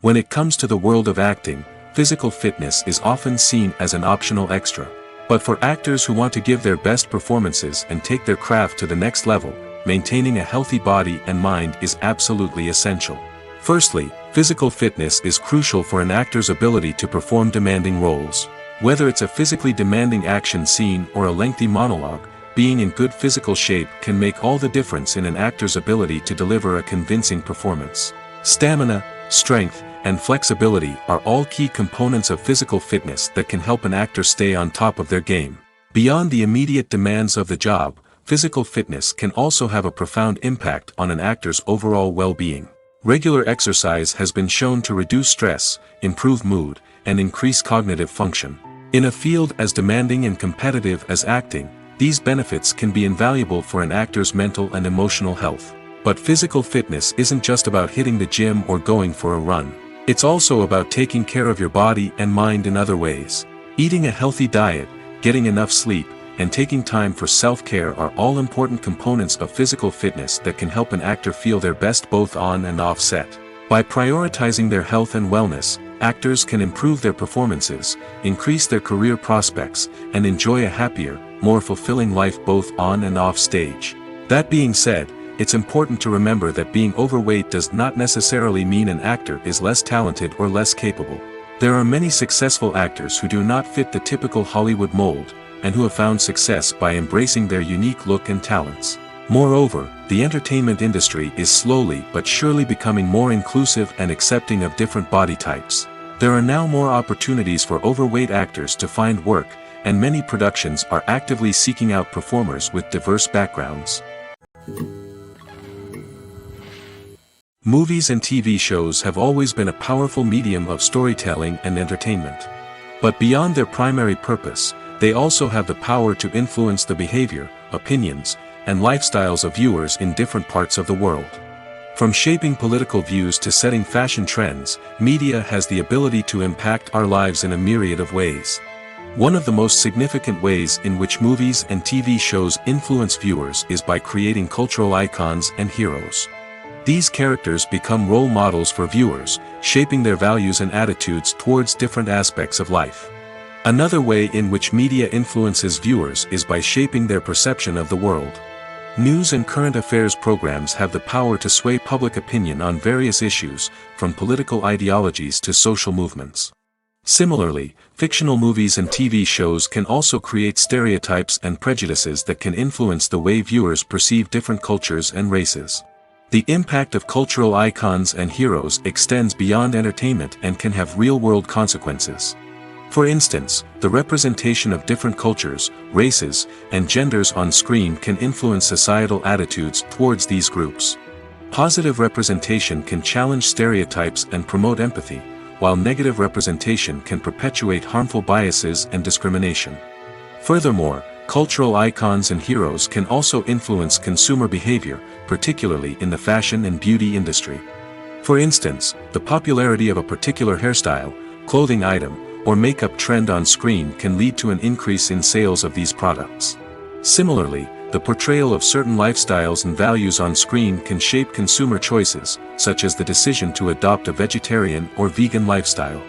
When it comes to the world of acting, physical fitness is often seen as an optional extra. But for actors who want to give their best performances and take their craft to the next level, maintaining a healthy body and mind is absolutely essential. Firstly, physical fitness is crucial for an actor's ability to perform demanding roles. Whether it's a physically demanding action scene or a lengthy monologue, being in good physical shape can make all the difference in an actor's ability to deliver a convincing performance. Stamina, strength, and flexibility are all key components of physical fitness that can help an actor stay on top of their game. Beyond the immediate demands of the job, physical fitness can also have a profound impact on an actor's overall well-being. Regular exercise has been shown to reduce stress, improve mood, and increase cognitive function. In a field as demanding and competitive as acting, these benefits can be invaluable for an actor's mental and emotional health. But physical fitness isn't just about hitting the gym or going for a run. It's also about taking care of your body and mind in other ways. Eating a healthy diet, getting enough sleep, and taking time for self-care are all important components of physical fitness that can help an actor feel their best both on and off set. By prioritizing their health and wellness, actors can improve their performances, increase their career prospects, and enjoy a happier, more fulfilling life both on and off stage. That being said, it's important to remember that being overweight does not necessarily mean an actor is less talented or less capable. There are many successful actors who do not fit the typical Hollywood mold, and who have found success by embracing their unique look and talents. Moreover, the entertainment industry is slowly but surely becoming more inclusive and accepting of different body types. There are now more opportunities for overweight actors to find work, and many productions are actively seeking out performers with diverse backgrounds. Movies and TV shows have always been a powerful medium of storytelling and entertainment. But beyond their primary purpose, they also have the power to influence the behavior, opinions, and lifestyles of viewers in different parts of the world. From shaping political views to setting fashion trends, media has the ability to impact our lives in a myriad of ways. One of the most significant ways in which movies and TV shows influence viewers is by creating cultural icons and heroes. These characters become role models for viewers, shaping their values and attitudes towards different aspects of life. Another way in which media influences viewers is by shaping their perception of the world. News and current affairs programs have the power to sway public opinion on various issues, from political ideologies to social movements. Similarly, fictional movies and TV shows can also create stereotypes and prejudices that can influence the way viewers perceive different cultures and races. The impact of cultural icons and heroes extends beyond entertainment and can have real-world consequences. For instance, the representation of different cultures, races, and genders on screen can influence societal attitudes towards these groups. Positive representation can challenge stereotypes and promote empathy, while negative representation can perpetuate harmful biases and discrimination. Furthermore, cultural icons and heroes can also influence consumer behavior, particularly in the fashion and beauty industry. For instance, the popularity of a particular hairstyle, clothing item, or makeup trend on screen can lead to an increase in sales of these products. Similarly, the portrayal of certain lifestyles and values on screen can shape consumer choices, such as the decision to adopt a vegetarian or vegan lifestyle.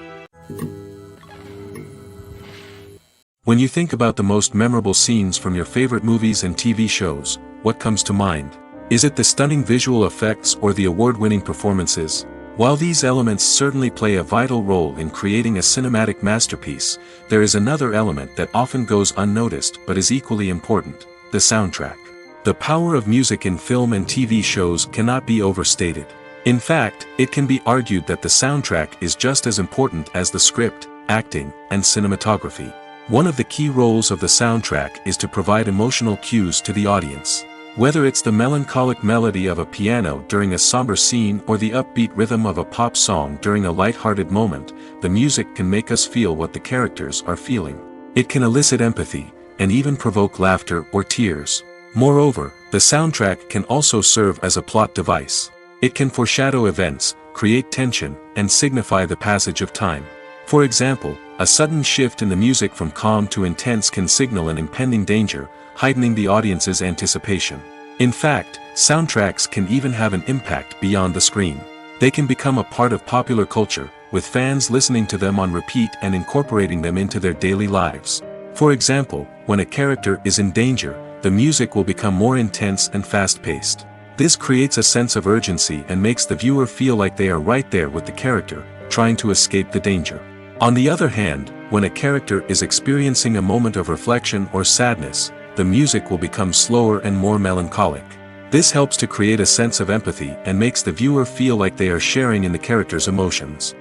When you think about the most memorable scenes from your favorite movies and TV shows, what comes to mind? Is it the stunning visual effects or the award-winning performances? While these elements certainly play a vital role in creating a cinematic masterpiece, there is another element that often goes unnoticed but is equally important: the soundtrack. The power of music in film and TV shows cannot be overstated. In fact, it can be argued that the soundtrack is just as important as the script, acting, and cinematography. One of the key roles of the soundtrack is to provide emotional cues to the audience. Whether it's the melancholic melody of a piano during a somber scene or the upbeat rhythm of a pop song during a light-hearted moment, the music can make us feel what the characters are feeling. It can elicit empathy, and even provoke laughter or tears. Moreover, the soundtrack can also serve as a plot device. It can foreshadow events, create tension, and signify the passage of time. For example, a sudden shift in the music from calm to intense can signal an impending danger, heightening the audience's anticipation. In fact, soundtracks can even have an impact beyond the screen. They can become a part of popular culture, with fans listening to them on repeat and incorporating them into their daily lives. For example, when a character is in danger, the music will become more intense and fast-paced. This creates a sense of urgency and makes the viewer feel like they are right there with the character, trying to escape the danger. On the other hand, when a character is experiencing a moment of reflection or sadness, the music will become slower and more melancholic. This helps to create a sense of empathy and makes the viewer feel like they are sharing in the character's emotions.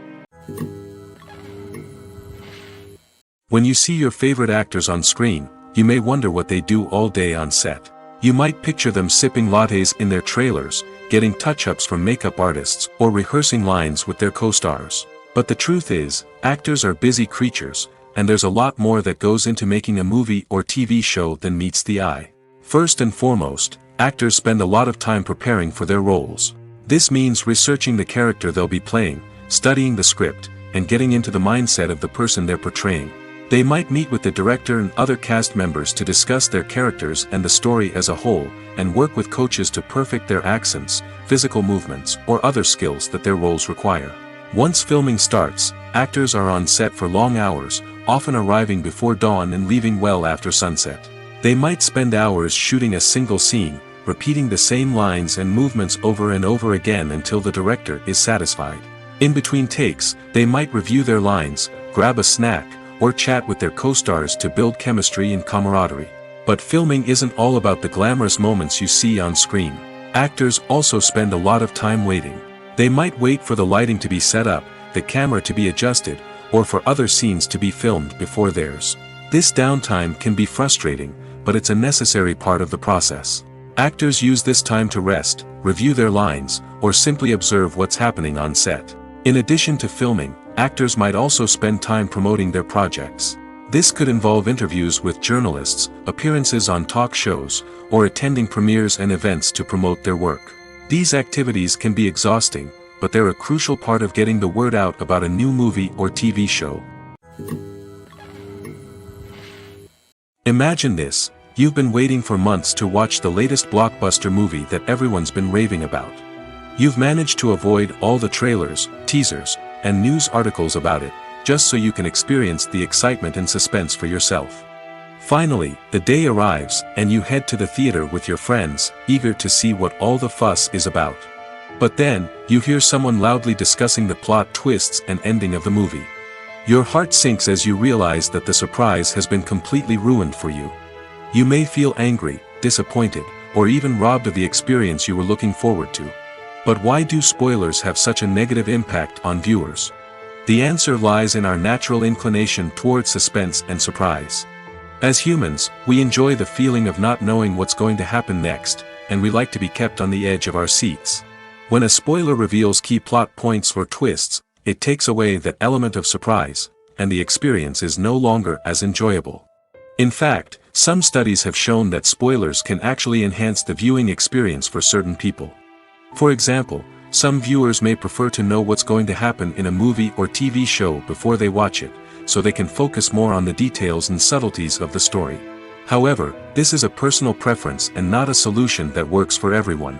When you see your favorite actors on screen, you may wonder what they do all day on set. You might picture them sipping lattes in their trailers, getting touch-ups from makeup artists, or rehearsing lines with their co-stars. But the truth is, actors are busy creatures, and there's a lot more that goes into making a movie or TV show than meets the eye. First and foremost, actors spend a lot of time preparing for their roles. This means researching the character they'll be playing, studying the script, and getting into the mindset of the person they're portraying. They might meet with the director and other cast members to discuss their characters and the story as a whole, and work with coaches to perfect their accents, physical movements, or other skills that their roles require. Once filming starts, actors are on set for long hours, often arriving before dawn and leaving well after sunset. They might spend hours shooting a single scene, repeating the same lines and movements over and over again until the director is satisfied. In between takes, they might review their lines, grab a snack, or chat with their co-stars to build chemistry and camaraderie. But filming isn't all about the glamorous moments you see on screen. Actors also spend a lot of time waiting. They might wait for the lighting to be set up, the camera to be adjusted, or for other scenes to be filmed before theirs. This downtime can be frustrating, but it's a necessary part of the process. Actors use this time to rest, review their lines, or simply observe what's happening on set. In addition to filming, actors might also spend time promoting their projects. This could involve interviews with journalists, appearances on talk shows, or attending premieres and events to promote their work. These activities can be exhausting, but they're a crucial part of getting the word out about a new movie or TV show. Imagine this: you've been waiting for months to watch the latest blockbuster movie that everyone's been raving about. You've managed to avoid all the trailers, teasers, and news articles about it, just so you can experience the excitement and suspense for yourself. Finally, the day arrives, and you head to the theater with your friends, eager to see what all the fuss is about. But then, you hear someone loudly discussing the plot twists and ending of the movie. Your heart sinks as you realize that the surprise has been completely ruined for you. You may feel angry, disappointed, or even robbed of the experience you were looking forward to. But why do spoilers have such a negative impact on viewers? The answer lies in our natural inclination towards suspense and surprise. As humans, we enjoy the feeling of not knowing what's going to happen next, and we like to be kept on the edge of our seats. When a spoiler reveals key plot points or twists, it takes away that element of surprise, and the experience is no longer as enjoyable. In fact, some studies have shown that spoilers can actually enhance the viewing experience for certain people. For example, some viewers may prefer to know what's going to happen in a movie or TV show before they watch it, so they can focus more on the details and subtleties of the story. However, this is a personal preference and not a solution that works for everyone.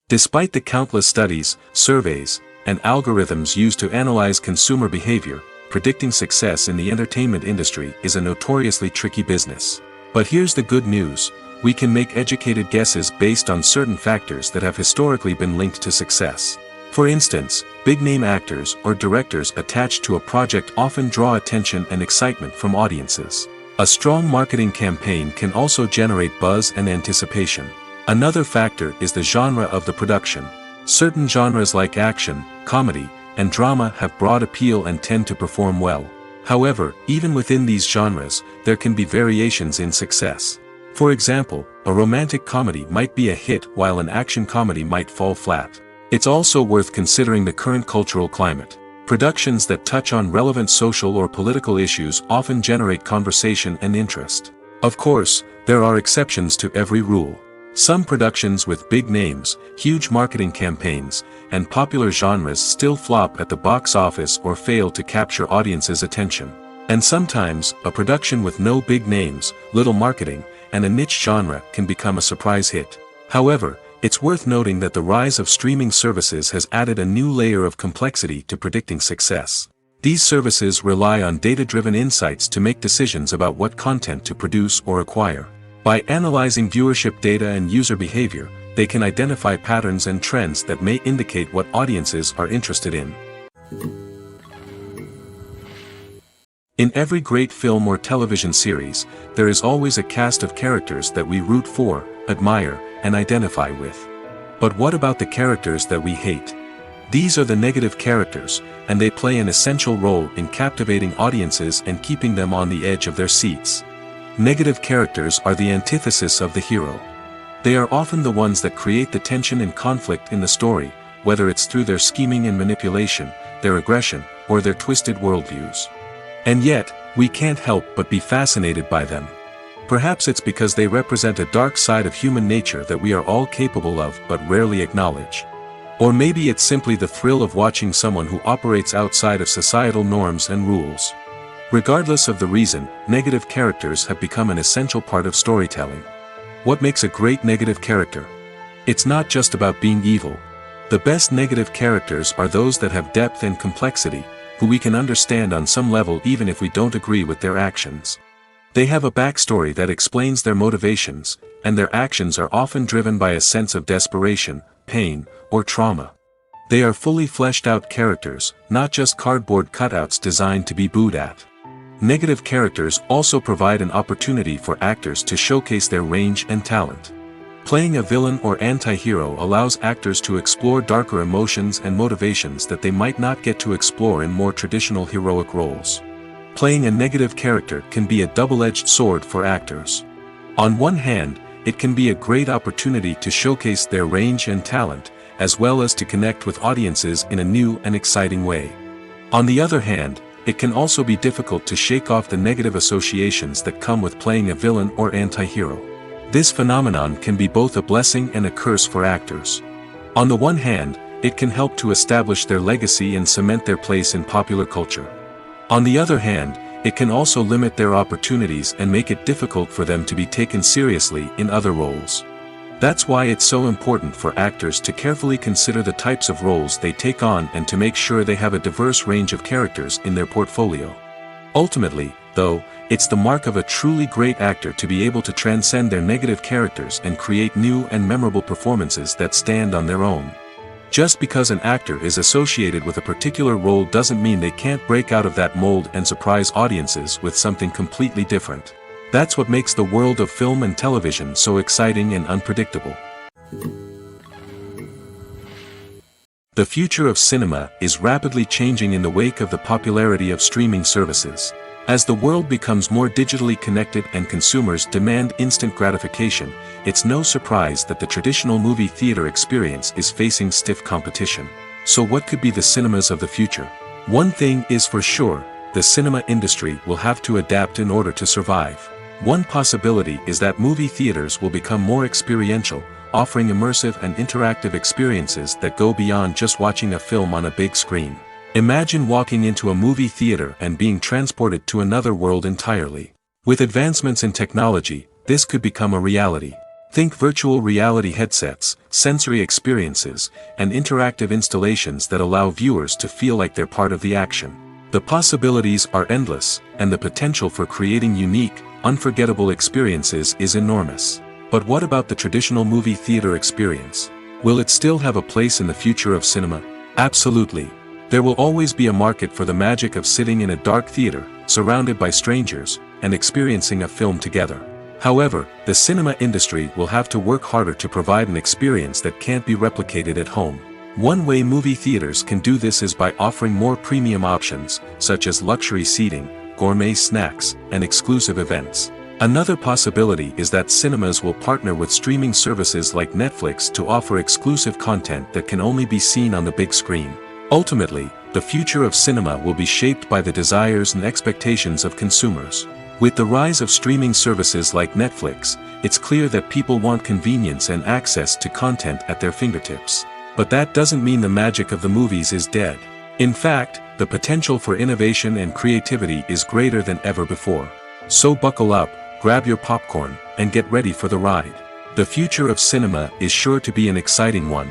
Despite the countless studies, surveys, and algorithms used to analyze consumer behavior, predicting success in the entertainment industry is a notoriously tricky business. But here's the good news: we can make educated guesses based on certain factors that have historically been linked to success. For instance, big-name actors or directors attached to a project often draw attention and excitement from audiences. A strong marketing campaign can also generate buzz and anticipation. Another factor is the genre of the production. Certain genres like action, comedy, and drama have broad appeal and tend to perform well. However, even within these genres, there can be variations in success. For example, a romantic comedy might be a hit while an action comedy might fall flat. It's also worth considering the current cultural climate. Productions that touch on relevant social or political issues often generate conversation and interest. Of course, there are exceptions to every rule. Some productions with big names, huge marketing campaigns, and popular genres still flop at the box office or fail to capture audiences' attention. And sometimes, a production with no big names, little marketing, and a niche genre can become a surprise hit. However, it's worth noting that the rise of streaming services has added a new layer of complexity to predicting success. These services rely on data-driven insights to make decisions about what content to produce or acquire. By analyzing viewership data and user behavior, they can identify patterns and trends that may indicate what audiences are interested in. In every great film or television series, there is always a cast of characters that we root for, admire, and identify with. But what about the characters that we hate? These are the negative characters, and they play an essential role in captivating audiences and keeping them on the edge of their seats. Negative characters are the antithesis of the hero. They are often the ones that create the tension and conflict in the story, whether it's through their scheming and manipulation, their aggression, or their twisted worldviews. And yet, we can't help but be fascinated by them. Perhaps it's because they represent a dark side of human nature that we are all capable of but rarely acknowledge. Or maybe it's simply the thrill of watching someone who operates outside of societal norms and rules. Regardless of the reason, negative characters have become an essential part of storytelling. What makes a great negative character? It's not just about being evil. The best negative characters are those that have depth and complexity, who we can understand on some level even if we don't agree with their actions. They have a backstory that explains their motivations, and their actions are often driven by a sense of desperation, pain, or trauma. They are fully fleshed out characters, not just cardboard cutouts designed to be booed at. Negative characters also provide an opportunity for actors to showcase their range and talent. Playing a villain or anti-hero allows actors to explore darker emotions and motivations that they might not get to explore in more traditional heroic roles. Playing a negative character can be a double-edged sword for actors. On one hand, it can be a great opportunity to showcase their range and talent, as well as to connect with audiences in a new and exciting way. On the other hand, it can also be difficult to shake off the negative associations that come with playing a villain or anti-hero. This phenomenon can be both a blessing and a curse for actors. On the one hand, it can help to establish their legacy and cement their place in popular culture. On the other hand, it can also limit their opportunities and make it difficult for them to be taken seriously in other roles. That's why it's so important for actors to carefully consider the types of roles they take on and to make sure they have a diverse range of characters in their portfolio. Ultimately, though, it's the mark of a truly great actor to be able to transcend their negative characters and create new and memorable performances that stand on their own. Just because an actor is associated with a particular role doesn't mean they can't break out of that mold and surprise audiences with something completely different. That's what makes the world of film and television so exciting and unpredictable. The future of cinema is rapidly changing in the wake of the popularity of streaming services. As the world becomes more digitally connected and consumers demand instant gratification, it's no surprise that the traditional movie theater experience is facing stiff competition. So what could be the cinemas of the future? One thing is for sure, the cinema industry will have to adapt in order to survive. One possibility is that movie theaters will become more experiential, offering immersive and interactive experiences that go beyond just watching a film on a big screen. Imagine walking into a movie theater and being transported to another world entirely. With advancements in technology, this could become a reality. Think virtual reality headsets, sensory experiences, and interactive installations that allow viewers to feel like they're part of the action. The possibilities are endless, and the potential for creating unique, unforgettable experiences is enormous. But what about the traditional movie theater experience? Will it still have a place in the future of cinema? Absolutely. There will always be a market for the magic of sitting in a dark theater, surrounded by strangers, and experiencing a film together. However, the cinema industry will have to work harder to provide an experience that can't be replicated at home. One way movie theaters can do this is by offering more premium options, such as luxury seating, gourmet snacks, and exclusive events. Another possibility is that cinemas will partner with streaming services like Netflix to offer exclusive content that can only be seen on the big screen. Ultimately, the future of cinema will be shaped by the desires and expectations of consumers. With the rise of streaming services like Netflix, it's clear that people want convenience and access to content at their fingertips. But that doesn't mean the magic of the movies is dead. In fact, the potential for innovation and creativity is greater than ever before. So buckle up, grab your popcorn, and get ready for the ride. The future of cinema is sure to be an exciting one.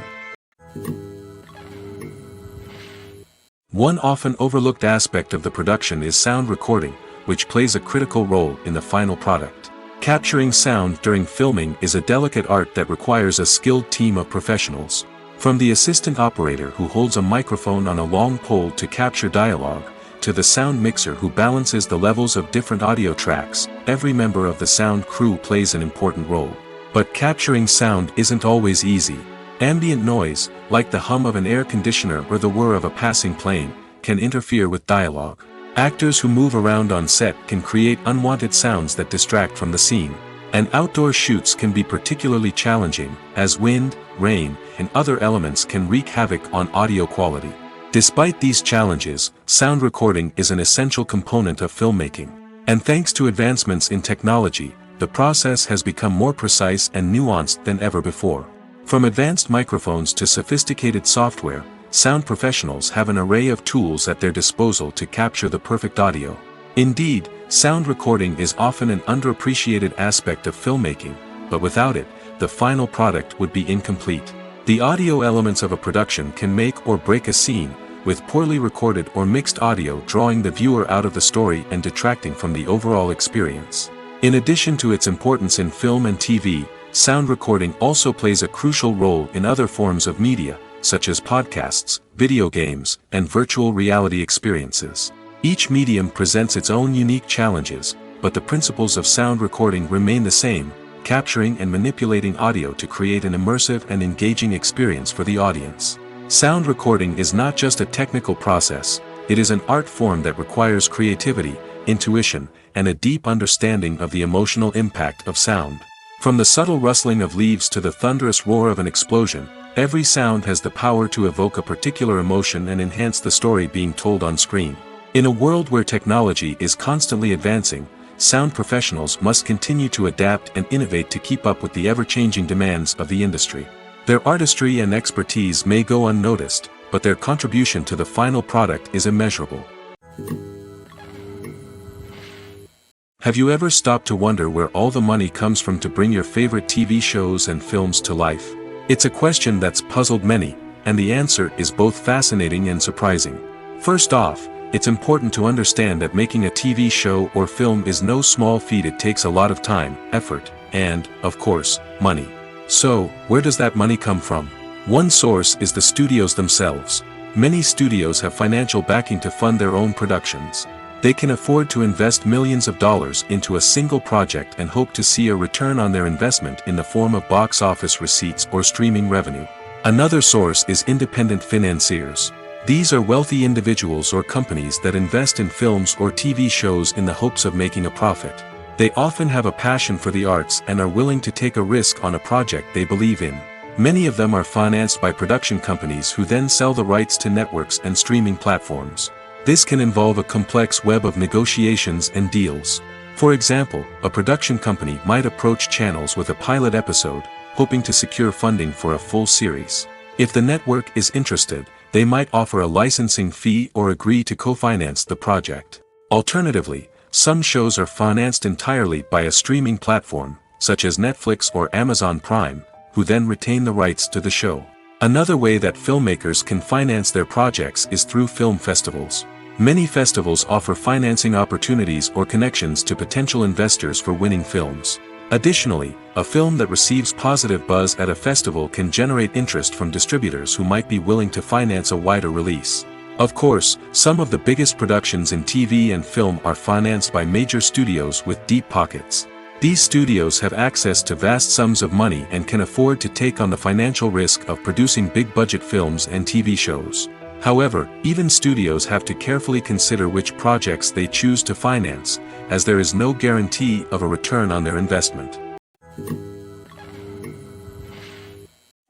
One often overlooked aspect of the production is sound recording, which plays a critical role in the final product. Capturing sound during filming is a delicate art that requires a skilled team of professionals. From the assistant operator who holds a microphone on a long pole to capture dialogue, to the sound mixer who balances the levels of different audio tracks, every member of the sound crew plays an important role. But capturing sound isn't always easy. Ambient noise, like the hum of an air conditioner or the whir of a passing plane, can interfere with dialogue. Actors who move around on set can create unwanted sounds that distract from the scene. And outdoor shoots can be particularly challenging, as wind, rain, and other elements can wreak havoc on audio quality. Despite these challenges, sound recording is an essential component of filmmaking. And thanks to advancements in technology, the process has become more precise and nuanced than ever before. From advanced microphones to sophisticated software, sound professionals have an array of tools at their disposal to capture the perfect audio. Indeed, sound recording is often an underappreciated aspect of filmmaking, but without it, the final product would be incomplete. The audio elements of a production can make or break a scene, with poorly recorded or mixed audio drawing the viewer out of the story and detracting from the overall experience. In addition to its importance in film and TV, sound recording also plays a crucial role in other forms of media, such as podcasts, video games, and virtual reality experiences. Each medium presents its own unique challenges, but the principles of sound recording remain the same, capturing and manipulating audio to create an immersive and engaging experience for the audience. Sound recording is not just a technical process, it is an art form that requires creativity, intuition, and a deep understanding of the emotional impact of sound. From the subtle rustling of leaves to the thunderous roar of an explosion, every sound has the power to evoke a particular emotion and enhance the story being told on screen. In a world where technology is constantly advancing, sound professionals must continue to adapt and innovate to keep up with the ever-changing demands of the industry. Their artistry and expertise may go unnoticed, but their contribution to the final product is immeasurable. Have you ever stopped to wonder where all the money comes from to bring your favorite TV shows and films to life? It's a question that's puzzled many, and the answer is both fascinating and surprising. First off, it's important to understand that making a TV show or film is no small feat. It takes a lot of time, effort, and, of course, money. So, where does that money come from? One source is the studios themselves. Many studios have financial backing to fund their own productions. They can afford to invest millions of dollars into a single project and hope to see a return on their investment in the form of box office receipts or streaming revenue. Another source is independent financiers. These are wealthy individuals or companies that invest in films or TV shows in the hopes of making a profit. They often have a passion for the arts and are willing to take a risk on a project they believe in. Many of them are financed by production companies who then sell the rights to networks and streaming platforms. This can involve a complex web of negotiations and deals. For example, a production company might approach channels with a pilot episode, hoping to secure funding for a full series. If the network is interested, they might offer a licensing fee or agree to co-finance the project. Alternatively, some shows are financed entirely by a streaming platform, such as Netflix or Amazon Prime, who then retain the rights to the show. Another way that filmmakers can finance their projects is through film festivals. Many festivals offer financing opportunities or connections to potential investors for winning films. Additionally, a film that receives positive buzz at a festival can generate interest from distributors who might be willing to finance a wider release. Of course, some of the biggest productions in TV and film are financed by major studios with deep pockets. These studios have access to vast sums of money and can afford to take on the financial risk of producing big-budget films and TV shows. However, even studios have to carefully consider which projects they choose to finance, as there is no guarantee of a return on their investment.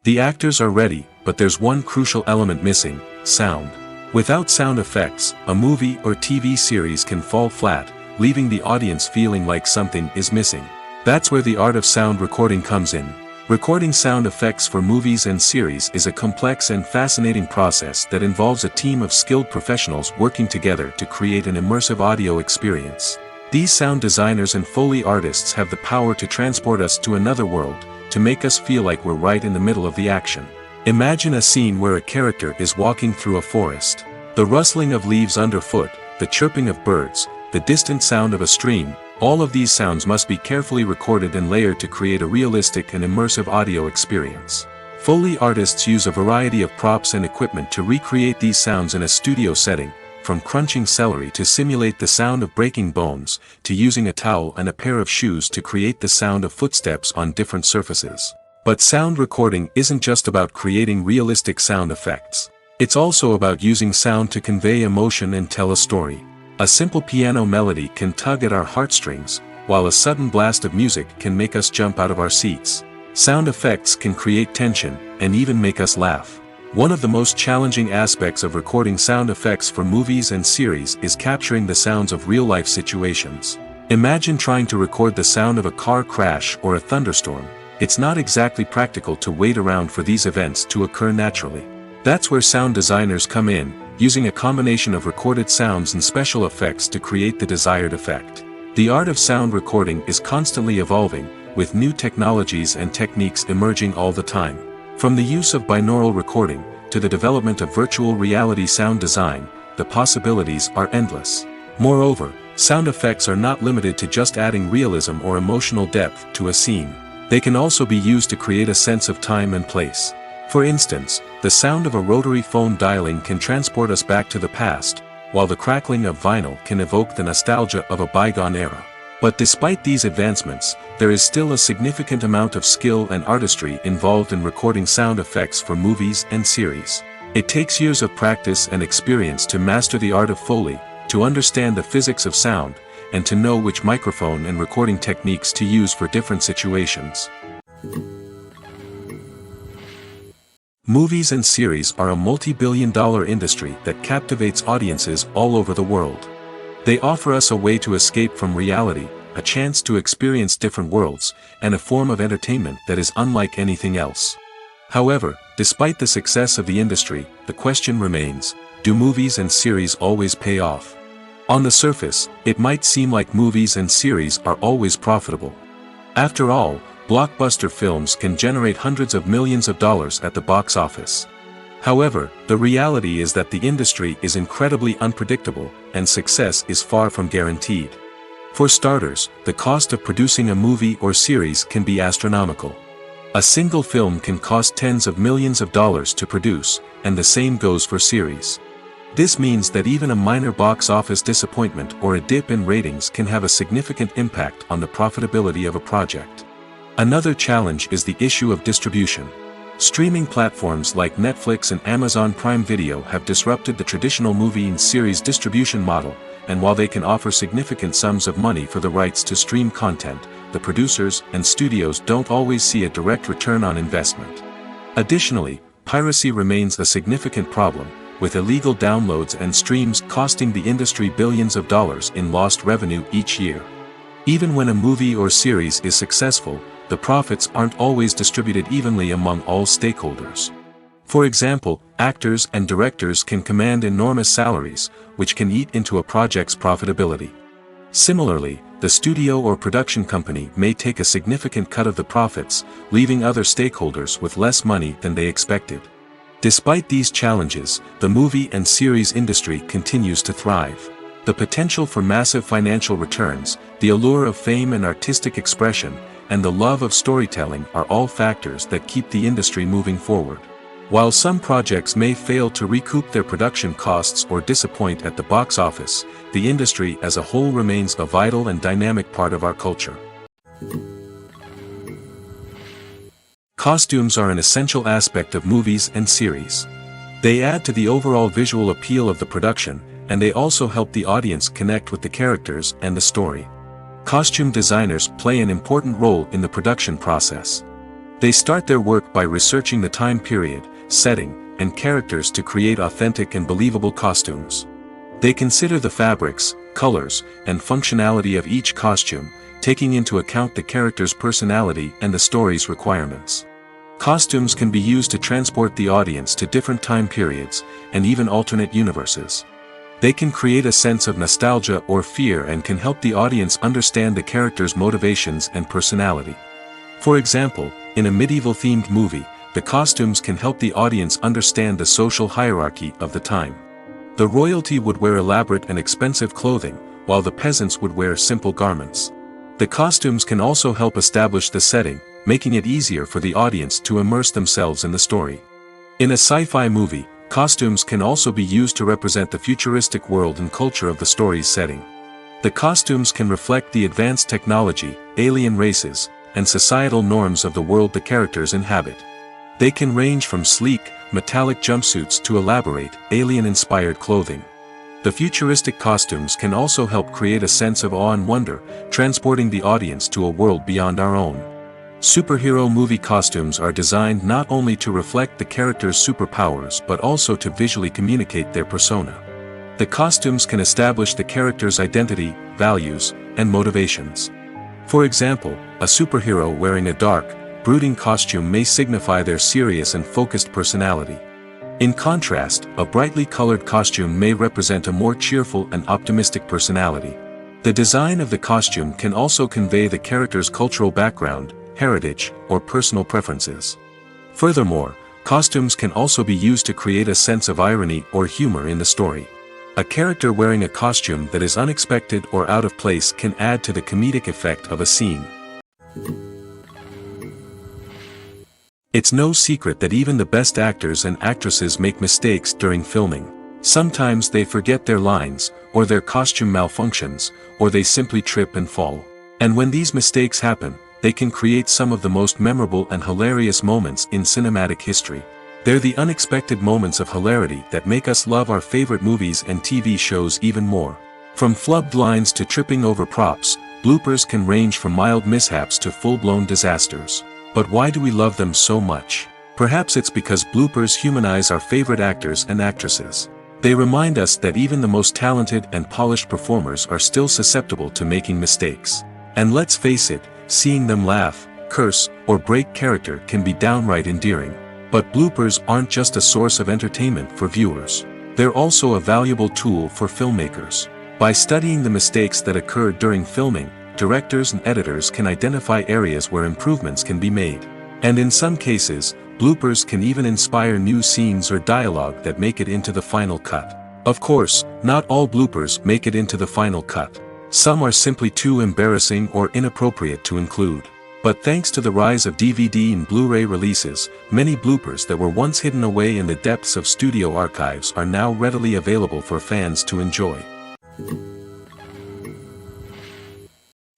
The actors are ready, but there's one crucial element missing: sound. Without sound effects, a movie or TV series can fall flat, leaving the audience feeling like something is missing. That's where the art of sound recording comes in. Recording sound effects for movies and series is a complex and fascinating process that involves a team of skilled professionals working together to create an immersive audio experience. These sound designers and Foley artists have the power to transport us to another world, to make us feel like we're right in the middle of the action. Imagine a scene where a character is walking through a forest. The rustling of leaves underfoot, the chirping of birds, the distant sound of a stream, all of these sounds must be carefully recorded and layered to create a realistic and immersive audio experience. Foley artists use a variety of props and equipment to recreate these sounds in a studio setting, from crunching celery to simulate the sound of breaking bones, to using a towel and a pair of shoes to create the sound of footsteps on different surfaces. But sound recording isn't just about creating realistic sound effects. It's also about using sound to convey emotion and tell a story. A simple piano melody can tug at our heartstrings, while a sudden blast of music can make us jump out of our seats. Sound effects can create tension, and even make us laugh. One of the most challenging aspects of recording sound effects for movies and series is capturing the sounds of real-life situations. Imagine trying to record the sound of a car crash or a thunderstorm. It's not exactly practical to wait around for these events to occur naturally. That's where sound designers come in, using a combination of recorded sounds and special effects to create the desired effect. The art of sound recording is constantly evolving, with new technologies and techniques emerging all the time. From the use of binaural recording, to the development of virtual reality sound design, the possibilities are endless. Moreover, sound effects are not limited to just adding realism or emotional depth to a scene. They can also be used to create a sense of time and place. For instance, the sound of a rotary phone dialing can transport us back to the past, while the crackling of vinyl can evoke the nostalgia of a bygone era. But despite these advancements, there is still a significant amount of skill and artistry involved in recording sound effects for movies and series. It takes years of practice and experience to master the art of Foley, to understand the physics of sound, and to know which microphone and recording techniques to use for different situations. Movies and series are a multi-billion-dollar industry that captivates audiences all over the world. They offer us a way to escape from reality, a chance to experience different worlds, and a form of entertainment that is unlike anything else. However, despite the success of the industry, the question remains, do movies and series always pay off? On the surface, it might seem like movies and series are always profitable. After all, blockbuster films can generate hundreds of millions of dollars at the box office. However, the reality is that the industry is incredibly unpredictable, and success is far from guaranteed. For starters, the cost of producing a movie or series can be astronomical. A single film can cost tens of millions of dollars to produce, and the same goes for series. This means that even a minor box office disappointment or a dip in ratings can have a significant impact on the profitability of a project. Another challenge is the issue of distribution. Streaming platforms like Netflix and Amazon Prime Video have disrupted the traditional movie and series distribution model, and while they can offer significant sums of money for the rights to stream content, the producers and studios don't always see a direct return on investment. Additionally, piracy remains a significant problem, with illegal downloads and streams costing the industry billions of dollars in lost revenue each year. Even when a movie or series is successful, the profits aren't always distributed evenly among all stakeholders. For example, actors and directors can command enormous salaries, which can eat into a project's profitability. Similarly, the studio or production company may take a significant cut of the profits, leaving other stakeholders with less money than they expected. Despite these challenges, the movie and series industry continues to thrive. The potential for massive financial returns, the allure of fame and artistic expression, and the love of storytelling are all factors that keep the industry moving forward. While some projects may fail to recoup their production costs or disappoint at the box office, the industry as a whole remains a vital and dynamic part of our culture. Costumes are an essential aspect of movies and series. They add to the overall visual appeal of the production, and they also help the audience connect with the characters and the story. Costume designers play an important role in the production process. They start their work by researching the time period, setting, and characters to create authentic and believable costumes. They consider the fabrics, colors, and functionality of each costume, taking into account the character's personality and the story's requirements. Costumes can be used to transport the audience to different time periods, and even alternate universes. They can create a sense of nostalgia or fear and can help the audience understand the character's motivations and personality. For example, in a medieval-themed movie, the costumes can help the audience understand the social hierarchy of the time. The royalty would wear elaborate and expensive clothing, while the peasants would wear simple garments. The costumes can also help establish the setting, making it easier for the audience to immerse themselves in the story. In a sci-fi movie, costumes can also be used to represent the futuristic world and culture of the story's setting. The costumes can reflect the advanced technology, alien races, and societal norms of the world the characters inhabit. They can range from sleek, metallic jumpsuits to elaborate, alien-inspired clothing. The futuristic costumes can also help create a sense of awe and wonder, transporting the audience to a world beyond our own. Superhero movie costumes are designed not only to reflect the character's superpowers but also to visually communicate their persona. The costumes can establish the character's identity, values, and motivations. For example, a superhero wearing a dark, brooding costume may signify their serious and focused personality. In contrast, a brightly colored costume may represent a more cheerful and optimistic personality. The design of the costume can also convey the character's cultural background, heritage, or personal preferences. Furthermore, costumes can also be used to create a sense of irony or humor in the story. A character wearing a costume that is unexpected or out of place can add to the comedic effect of a scene. It's no secret that even the best actors and actresses make mistakes during filming. Sometimes they forget their lines, or their costume malfunctions, or they simply trip and fall. And when these mistakes happen, they can create some of the most memorable and hilarious moments in cinematic history. They're the unexpected moments of hilarity that make us love our favorite movies and TV shows even more. From flubbed lines to tripping over props, bloopers can range from mild mishaps to full-blown disasters. But why do we love them so much? Perhaps it's because bloopers humanize our favorite actors and actresses. They remind us that even the most talented and polished performers are still susceptible to making mistakes. And let's face it, seeing them laugh, curse, or break character can be downright endearing. But bloopers aren't just a source of entertainment for viewers. They're also a valuable tool for filmmakers. By studying the mistakes that occur during filming, directors and editors can identify areas where improvements can be made. And in some cases, bloopers can even inspire new scenes or dialogue that make it into the final cut. Of course, not all bloopers make it into the final cut. Some are simply too embarrassing or inappropriate to include. But thanks to the rise of DVD and Blu-ray releases, many bloopers that were once hidden away in the depths of studio archives are now readily available for fans to enjoy.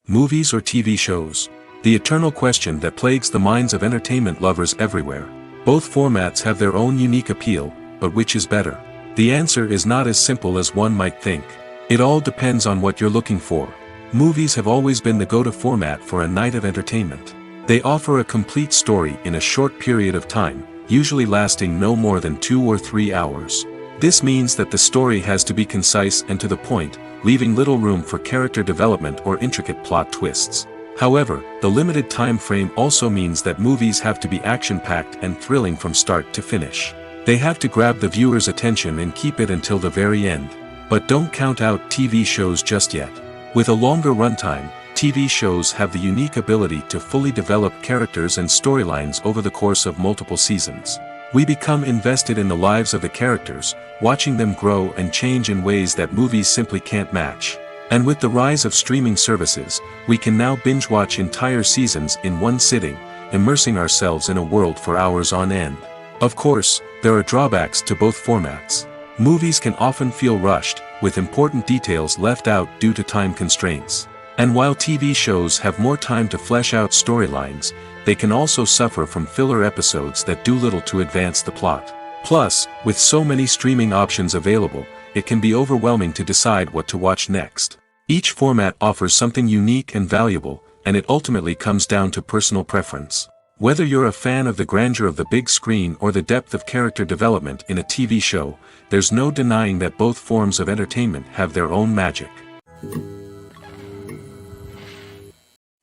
Movies or TV shows? The eternal question that plagues the minds of entertainment lovers everywhere. Both formats have their own unique appeal, but which is better? The answer is not as simple as one might think. It all depends on what you're looking for. Movies have always been the go-to format for a night of entertainment. They offer a complete story in a short period of time, usually lasting no more than 2 or 3 hours. This means that the story has to be concise and to the point, leaving little room for character development or intricate plot twists. However, the limited time frame also means that movies have to be action-packed and thrilling from start to finish. They have to grab the viewer's attention and keep it until the very end. But don't count out TV shows just yet. With a longer runtime, TV shows have the unique ability to fully develop characters and storylines over the course of multiple seasons. We become invested in the lives of the characters, watching them grow and change in ways that movies simply can't match. And with the rise of streaming services, we can now binge-watch entire seasons in one sitting, immersing ourselves in a world for hours on end. Of course, there are drawbacks to both formats. Movies can often feel rushed, with important details left out due to time constraints. And while TV shows have more time to flesh out storylines, they can also suffer from filler episodes that do little to advance the plot. Plus, with so many streaming options available, it can be overwhelming to decide what to watch next. Each format offers something unique and valuable, and it ultimately comes down to personal preference. Whether you're a fan of the grandeur of the big screen or the depth of character development in a TV show, there's no denying that both forms of entertainment have their own magic.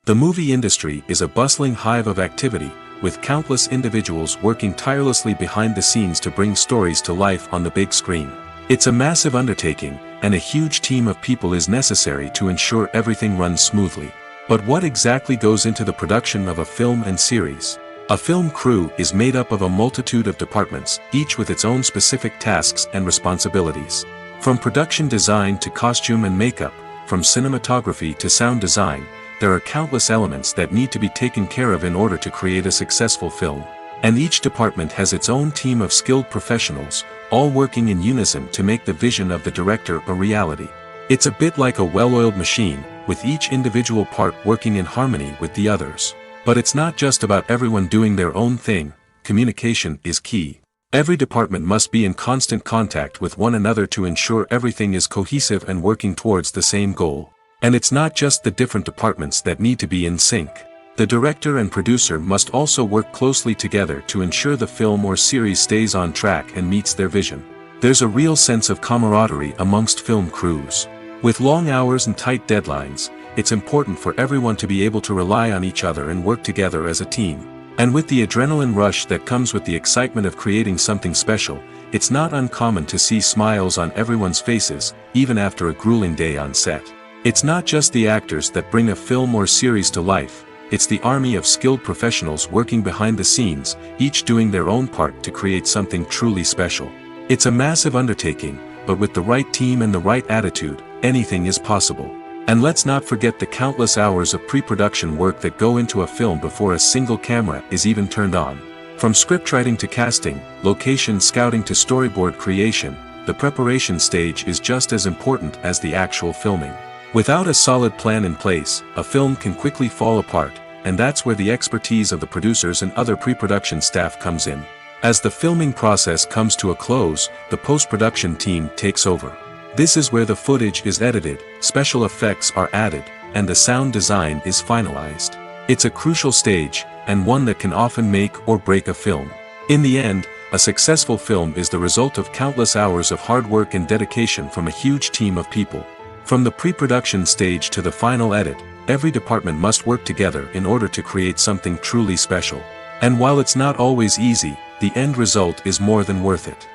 The movie industry is a bustling hive of activity, with countless individuals working tirelessly behind the scenes to bring stories to life on the big screen. It's a massive undertaking, and a huge team of people is necessary to ensure everything runs smoothly. But what exactly goes into the production of a film and series? A film crew is made up of a multitude of departments, each with its own specific tasks and responsibilities. From production design to costume and makeup, from cinematography to sound design, there are countless elements that need to be taken care of in order to create a successful film. And each department has its own team of skilled professionals, all working in unison to make the vision of the director a reality. It's a bit like a well-oiled machine, with each individual part working in harmony with the others. But it's not just about everyone doing their own thing. Communication is key. Every department must be in constant contact with one another to ensure everything is cohesive and working towards the same goal. And it's not just the different departments that need to be in sync. The director and producer must also work closely together to ensure the film or series stays on track and meets their vision. There's a real sense of camaraderie amongst film crews. With long hours and tight deadlines, it's important for everyone to be able to rely on each other and work together as a team. And with the adrenaline rush that comes with the excitement of creating something special, it's not uncommon to see smiles on everyone's faces, even after a grueling day on set. It's not just the actors that bring a film or series to life. It's the army of skilled professionals working behind the scenes, each doing their own part to create something truly special. It's a massive undertaking, but with the right team and the right attitude, anything is possible. And let's not forget the countless hours of pre-production work that go into a film before a single camera is even turned on. From scriptwriting to casting, location scouting to storyboard creation, the preparation stage is just as important as the actual filming. Without a solid plan in place, a film can quickly fall apart, and that's where the expertise of the producers and other pre-production staff comes in. As the filming process comes to a close, the post-production team takes over. This is where the footage is edited, special effects are added, and the sound design is finalized. It's a crucial stage, and one that can often make or break a film. In the end, a successful film is the result of countless hours of hard work and dedication from a huge team of people. From the pre-production stage to the final edit, every department must work together in order to create something truly special. And while it's not always easy, the end result is more than worth it.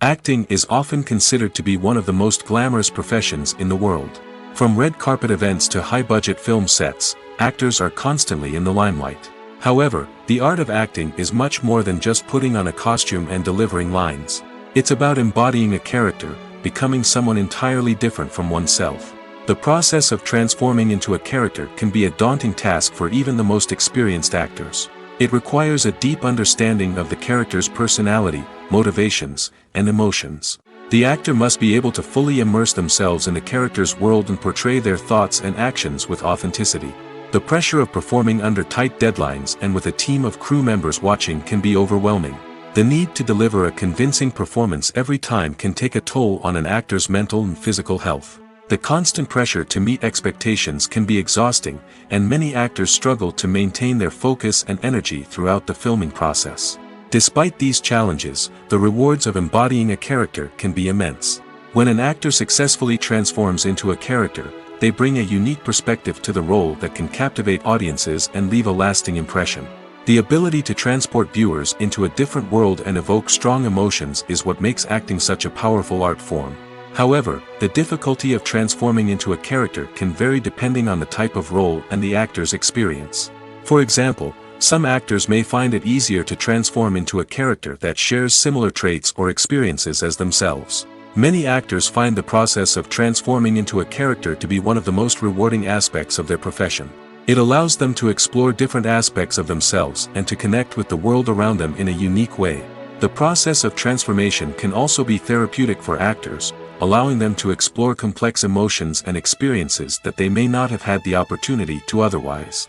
Acting is often considered to be one of the most glamorous professions in the world. From red carpet events to high-budget film sets, actors are constantly in the limelight. However, the art of acting is much more than just putting on a costume and delivering lines. It's about embodying a character, becoming someone entirely different from oneself. The process of transforming into a character can be a daunting task for even the most experienced actors. It requires a deep understanding of the character's personality, motivations, and emotions. The actor must be able to fully immerse themselves in the character's world and portray their thoughts and actions with authenticity. The pressure of performing under tight deadlines and with a team of crew members watching can be overwhelming. The need to deliver a convincing performance every time can take a toll on an actor's mental and physical health. The constant pressure to meet expectations can be exhausting, and many actors struggle to maintain their focus and energy throughout the filming process. Despite these challenges, the rewards of embodying a character can be immense. When an actor successfully transforms into a character, they bring a unique perspective to the role that can captivate audiences and leave a lasting impression. The ability to transport viewers into a different world and evoke strong emotions is what makes acting such a powerful art form. However, the difficulty of transforming into a character can vary depending on the type of role and the actor's experience. For example, some actors may find it easier to transform into a character that shares similar traits or experiences as themselves. Many actors find the process of transforming into a character to be one of the most rewarding aspects of their profession. It allows them to explore different aspects of themselves and to connect with the world around them in a unique way. The process of transformation can also be therapeutic for actors, allowing them to explore complex emotions and experiences that they may not have had the opportunity to otherwise.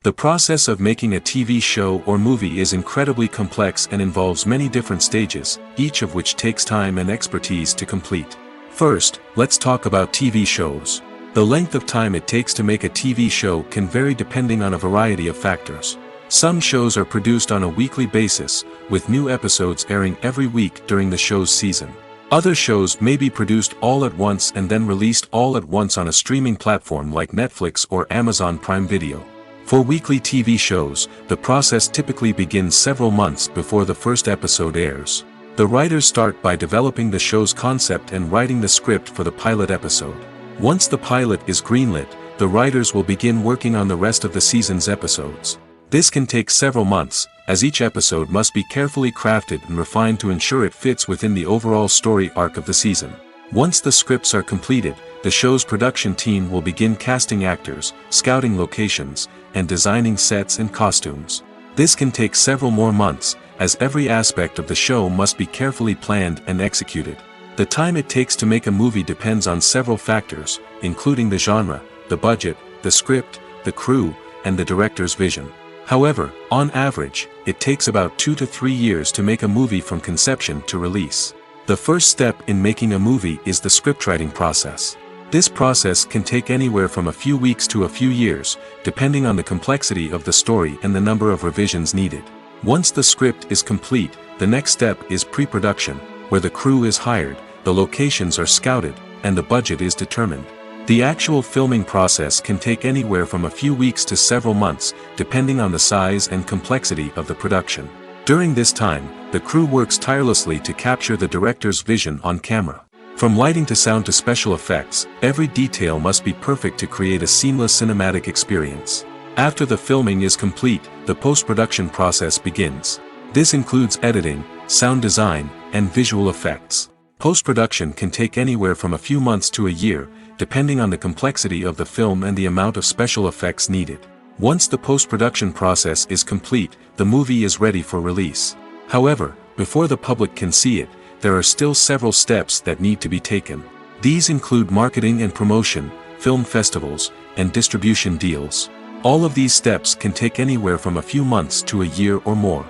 The process of making a TV show or movie is incredibly complex and involves many different stages, each of which takes time and expertise to complete. First, let's talk about TV shows. The length of time it takes to make a TV show can vary depending on a variety of factors. Some shows are produced on a weekly basis, with new episodes airing every week during the show's season. Other shows may be produced all at once and then released all at once on a streaming platform like Netflix or Amazon Prime Video. For weekly TV shows, the process typically begins several months before the first episode airs. The writers start by developing the show's concept and writing the script for the pilot episode. Once the pilot is greenlit, the writers will begin working on the rest of the season's episodes. This can take several months, as each episode must be carefully crafted and refined to ensure it fits within the overall story arc of the season. Once the scripts are completed, the show's production team will begin casting actors, scouting locations, and designing sets and costumes. This can take several more months, as every aspect of the show must be carefully planned and executed. The time it takes to make a movie depends on several factors, including the genre, the budget, the script, the crew, and the director's vision. However, on average, it takes about 2 to 3 years to make a movie from conception to release. The first step in making a movie is the scriptwriting process. This process can take anywhere from a few weeks to a few years, depending on the complexity of the story and the number of revisions needed. Once the script is complete, the next step is pre-production, where the crew is hired, the locations are scouted, and the budget is determined. The actual filming process can take anywhere from a few weeks to several months, depending on the size and complexity of the production. During this time, the crew works tirelessly to capture the director's vision on camera. From lighting to sound to special effects, every detail must be perfect to create a seamless cinematic experience. After the filming is complete, the post-production process begins. This includes editing, sound design, and visual effects. Post-production can take anywhere from a few months to a year, depending on the complexity of the film and the amount of special effects needed. Once the post-production process is complete, the movie is ready for release. However, before the public can see it, there are still several steps that need to be taken. These include marketing and promotion, film festivals, and distribution deals. All of these steps can take anywhere from a few months to a year or more.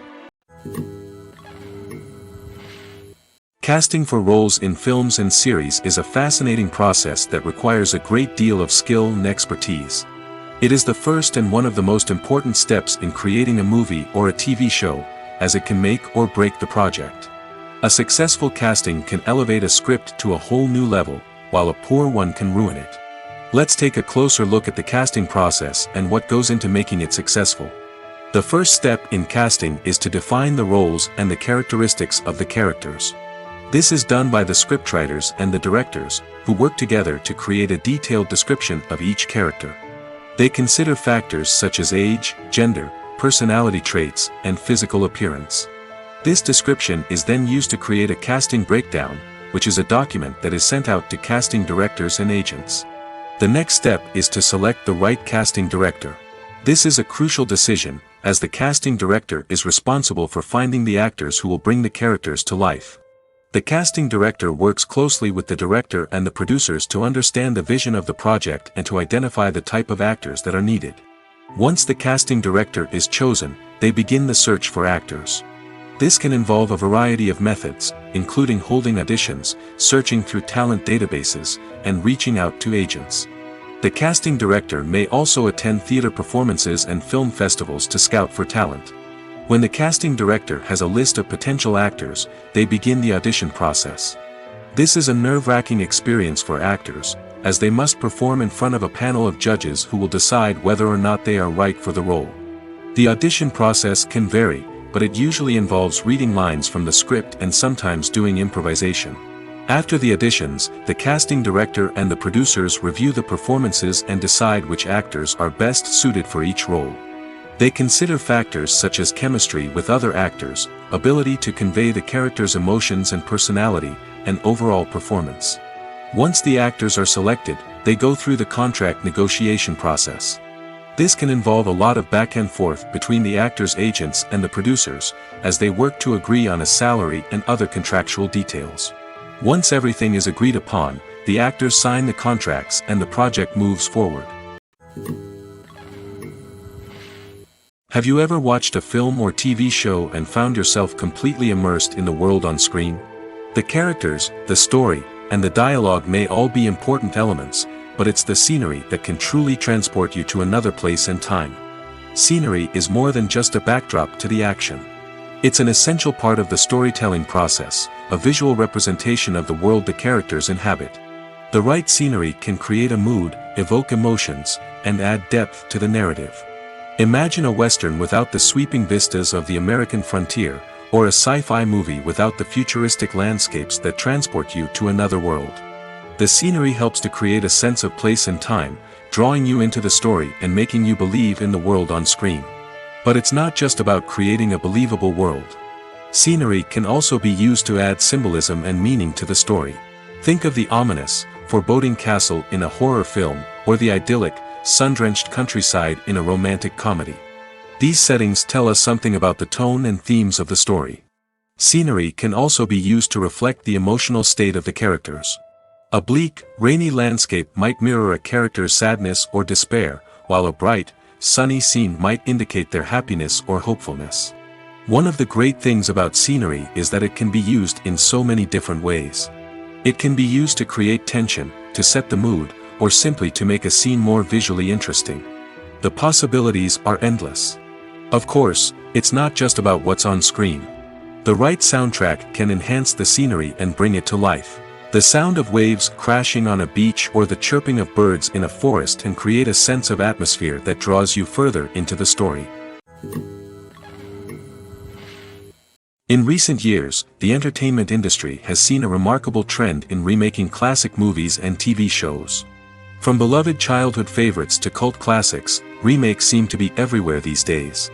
Casting for roles in films and series is a fascinating process that requires a great deal of skill and expertise. It is the first and one of the most important steps in creating a movie or a TV show, as it can make or break the project. A successful casting can elevate a script to a whole new level, while a poor one can ruin it. Let's take a closer look at the casting process and what goes into making it successful. The first step in casting is to define the roles and the characteristics of the characters. This is done by the scriptwriters and the directors, who work together to create a detailed description of each character. They consider factors such as age, gender, personality traits, and physical appearance. This description is then used to create a casting breakdown, which is a document that is sent out to casting directors and agents. The next step is to select the right casting director. This is a crucial decision, as the casting director is responsible for finding the actors who will bring the characters to life. The casting director works closely with the director and the producers to understand the vision of the project and to identify the type of actors that are needed. Once the casting director is chosen, they begin the search for actors. This can involve a variety of methods, including holding auditions, searching through talent databases, and reaching out to agents. The casting director may also attend theater performances and film festivals to scout for talent. When the casting director has a list of potential actors, they begin the audition process. This is a nerve-wracking experience for actors, as they must perform in front of a panel of judges who will decide whether or not they are right for the role. The audition process can vary, but it usually involves reading lines from the script and sometimes doing improvisation. After the auditions, the casting director and the producers review the performances and decide which actors are best suited for each role. They consider factors such as chemistry with other actors, ability to convey the character's emotions and personality, and overall performance. Once the actors are selected, they go through the contract negotiation process. This can involve a lot of back and forth between the actors' agents and the producers, as they work to agree on a salary and other contractual details. Once everything is agreed upon, the actors sign the contracts and the project moves forward. Have you ever watched a film or TV show and found yourself completely immersed in the world on screen? The characters, the story, and the dialogue may all be important elements, but it's the scenery that can truly transport you to another place and time. Scenery is more than just a backdrop to the action. It's an essential part of the storytelling process, a visual representation of the world the characters inhabit. The right scenery can create a mood, evoke emotions, and add depth to the narrative. Imagine a Western without the sweeping vistas of the American frontier, or a sci-fi movie without the futuristic landscapes that transport you to another world. The scenery helps to create a sense of place and time, drawing you into the story and making you believe in the world on screen. But it's not just about creating a believable world. Scenery can also be used to add symbolism and meaning to the story. Think of the ominous, foreboding castle in a horror film, or the idyllic, sun-drenched countryside in a romantic comedy. These settings tell us something about the tone and themes of the story. Scenery can also be used to reflect the emotional state of the characters. A bleak, rainy landscape might mirror a character's sadness or despair, while a bright, sunny scene might indicate their happiness or hopefulness. One of the great things about scenery is that it can be used in so many different ways. It can be used to create tension, to set the mood, or simply to make a scene more visually interesting. The possibilities are endless. Of course, it's not just about what's on screen. The right soundtrack can enhance the scenery and bring it to life. The sound of waves crashing on a beach or the chirping of birds in a forest can create a sense of atmosphere that draws you further into the story. In recent years, the entertainment industry has seen a remarkable trend in remaking classic movies and TV shows. From beloved childhood favorites to cult classics, remakes seem to be everywhere these days.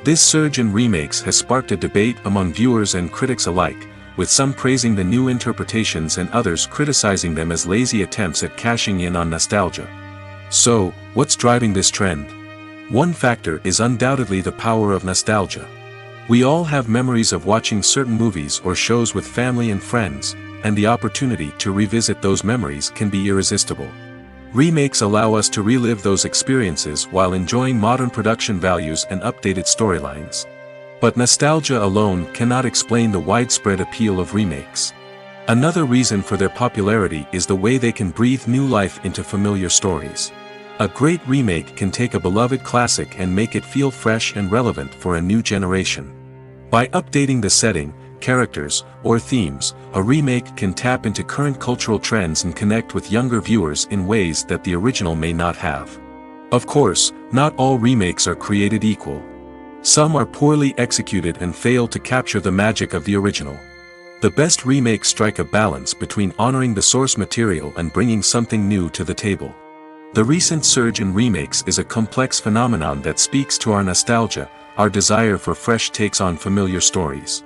This surge in remakes has sparked a debate among viewers and critics alike, with some praising the new interpretations and others criticizing them as lazy attempts at cashing in on nostalgia. So, what's driving this trend? One factor is undoubtedly the power of nostalgia. We all have memories of watching certain movies or shows with family and friends, and the opportunity to revisit those memories can be irresistible. Remakes allow us to relive those experiences while enjoying modern production values and updated storylines. But nostalgia alone cannot explain the widespread appeal of remakes. Another reason for their popularity is the way they can breathe new life into familiar stories. A great remake can take a beloved classic and make it feel fresh and relevant for a new generation. By updating the setting, characters, or themes, a remake can tap into current cultural trends and connect with younger viewers in ways that the original may not have. Of course, not all remakes are created equal. Some are poorly executed and fail to capture the magic of the original. The best remakes strike a balance between honoring the source material and bringing something new to the table. The recent surge in remakes is a complex phenomenon that speaks to our nostalgia, our desire for fresh takes on familiar stories.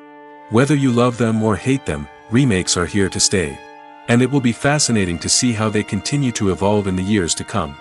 Whether you love them or hate them, remakes are here to stay. And it will be fascinating to see how they continue to evolve in the years to come.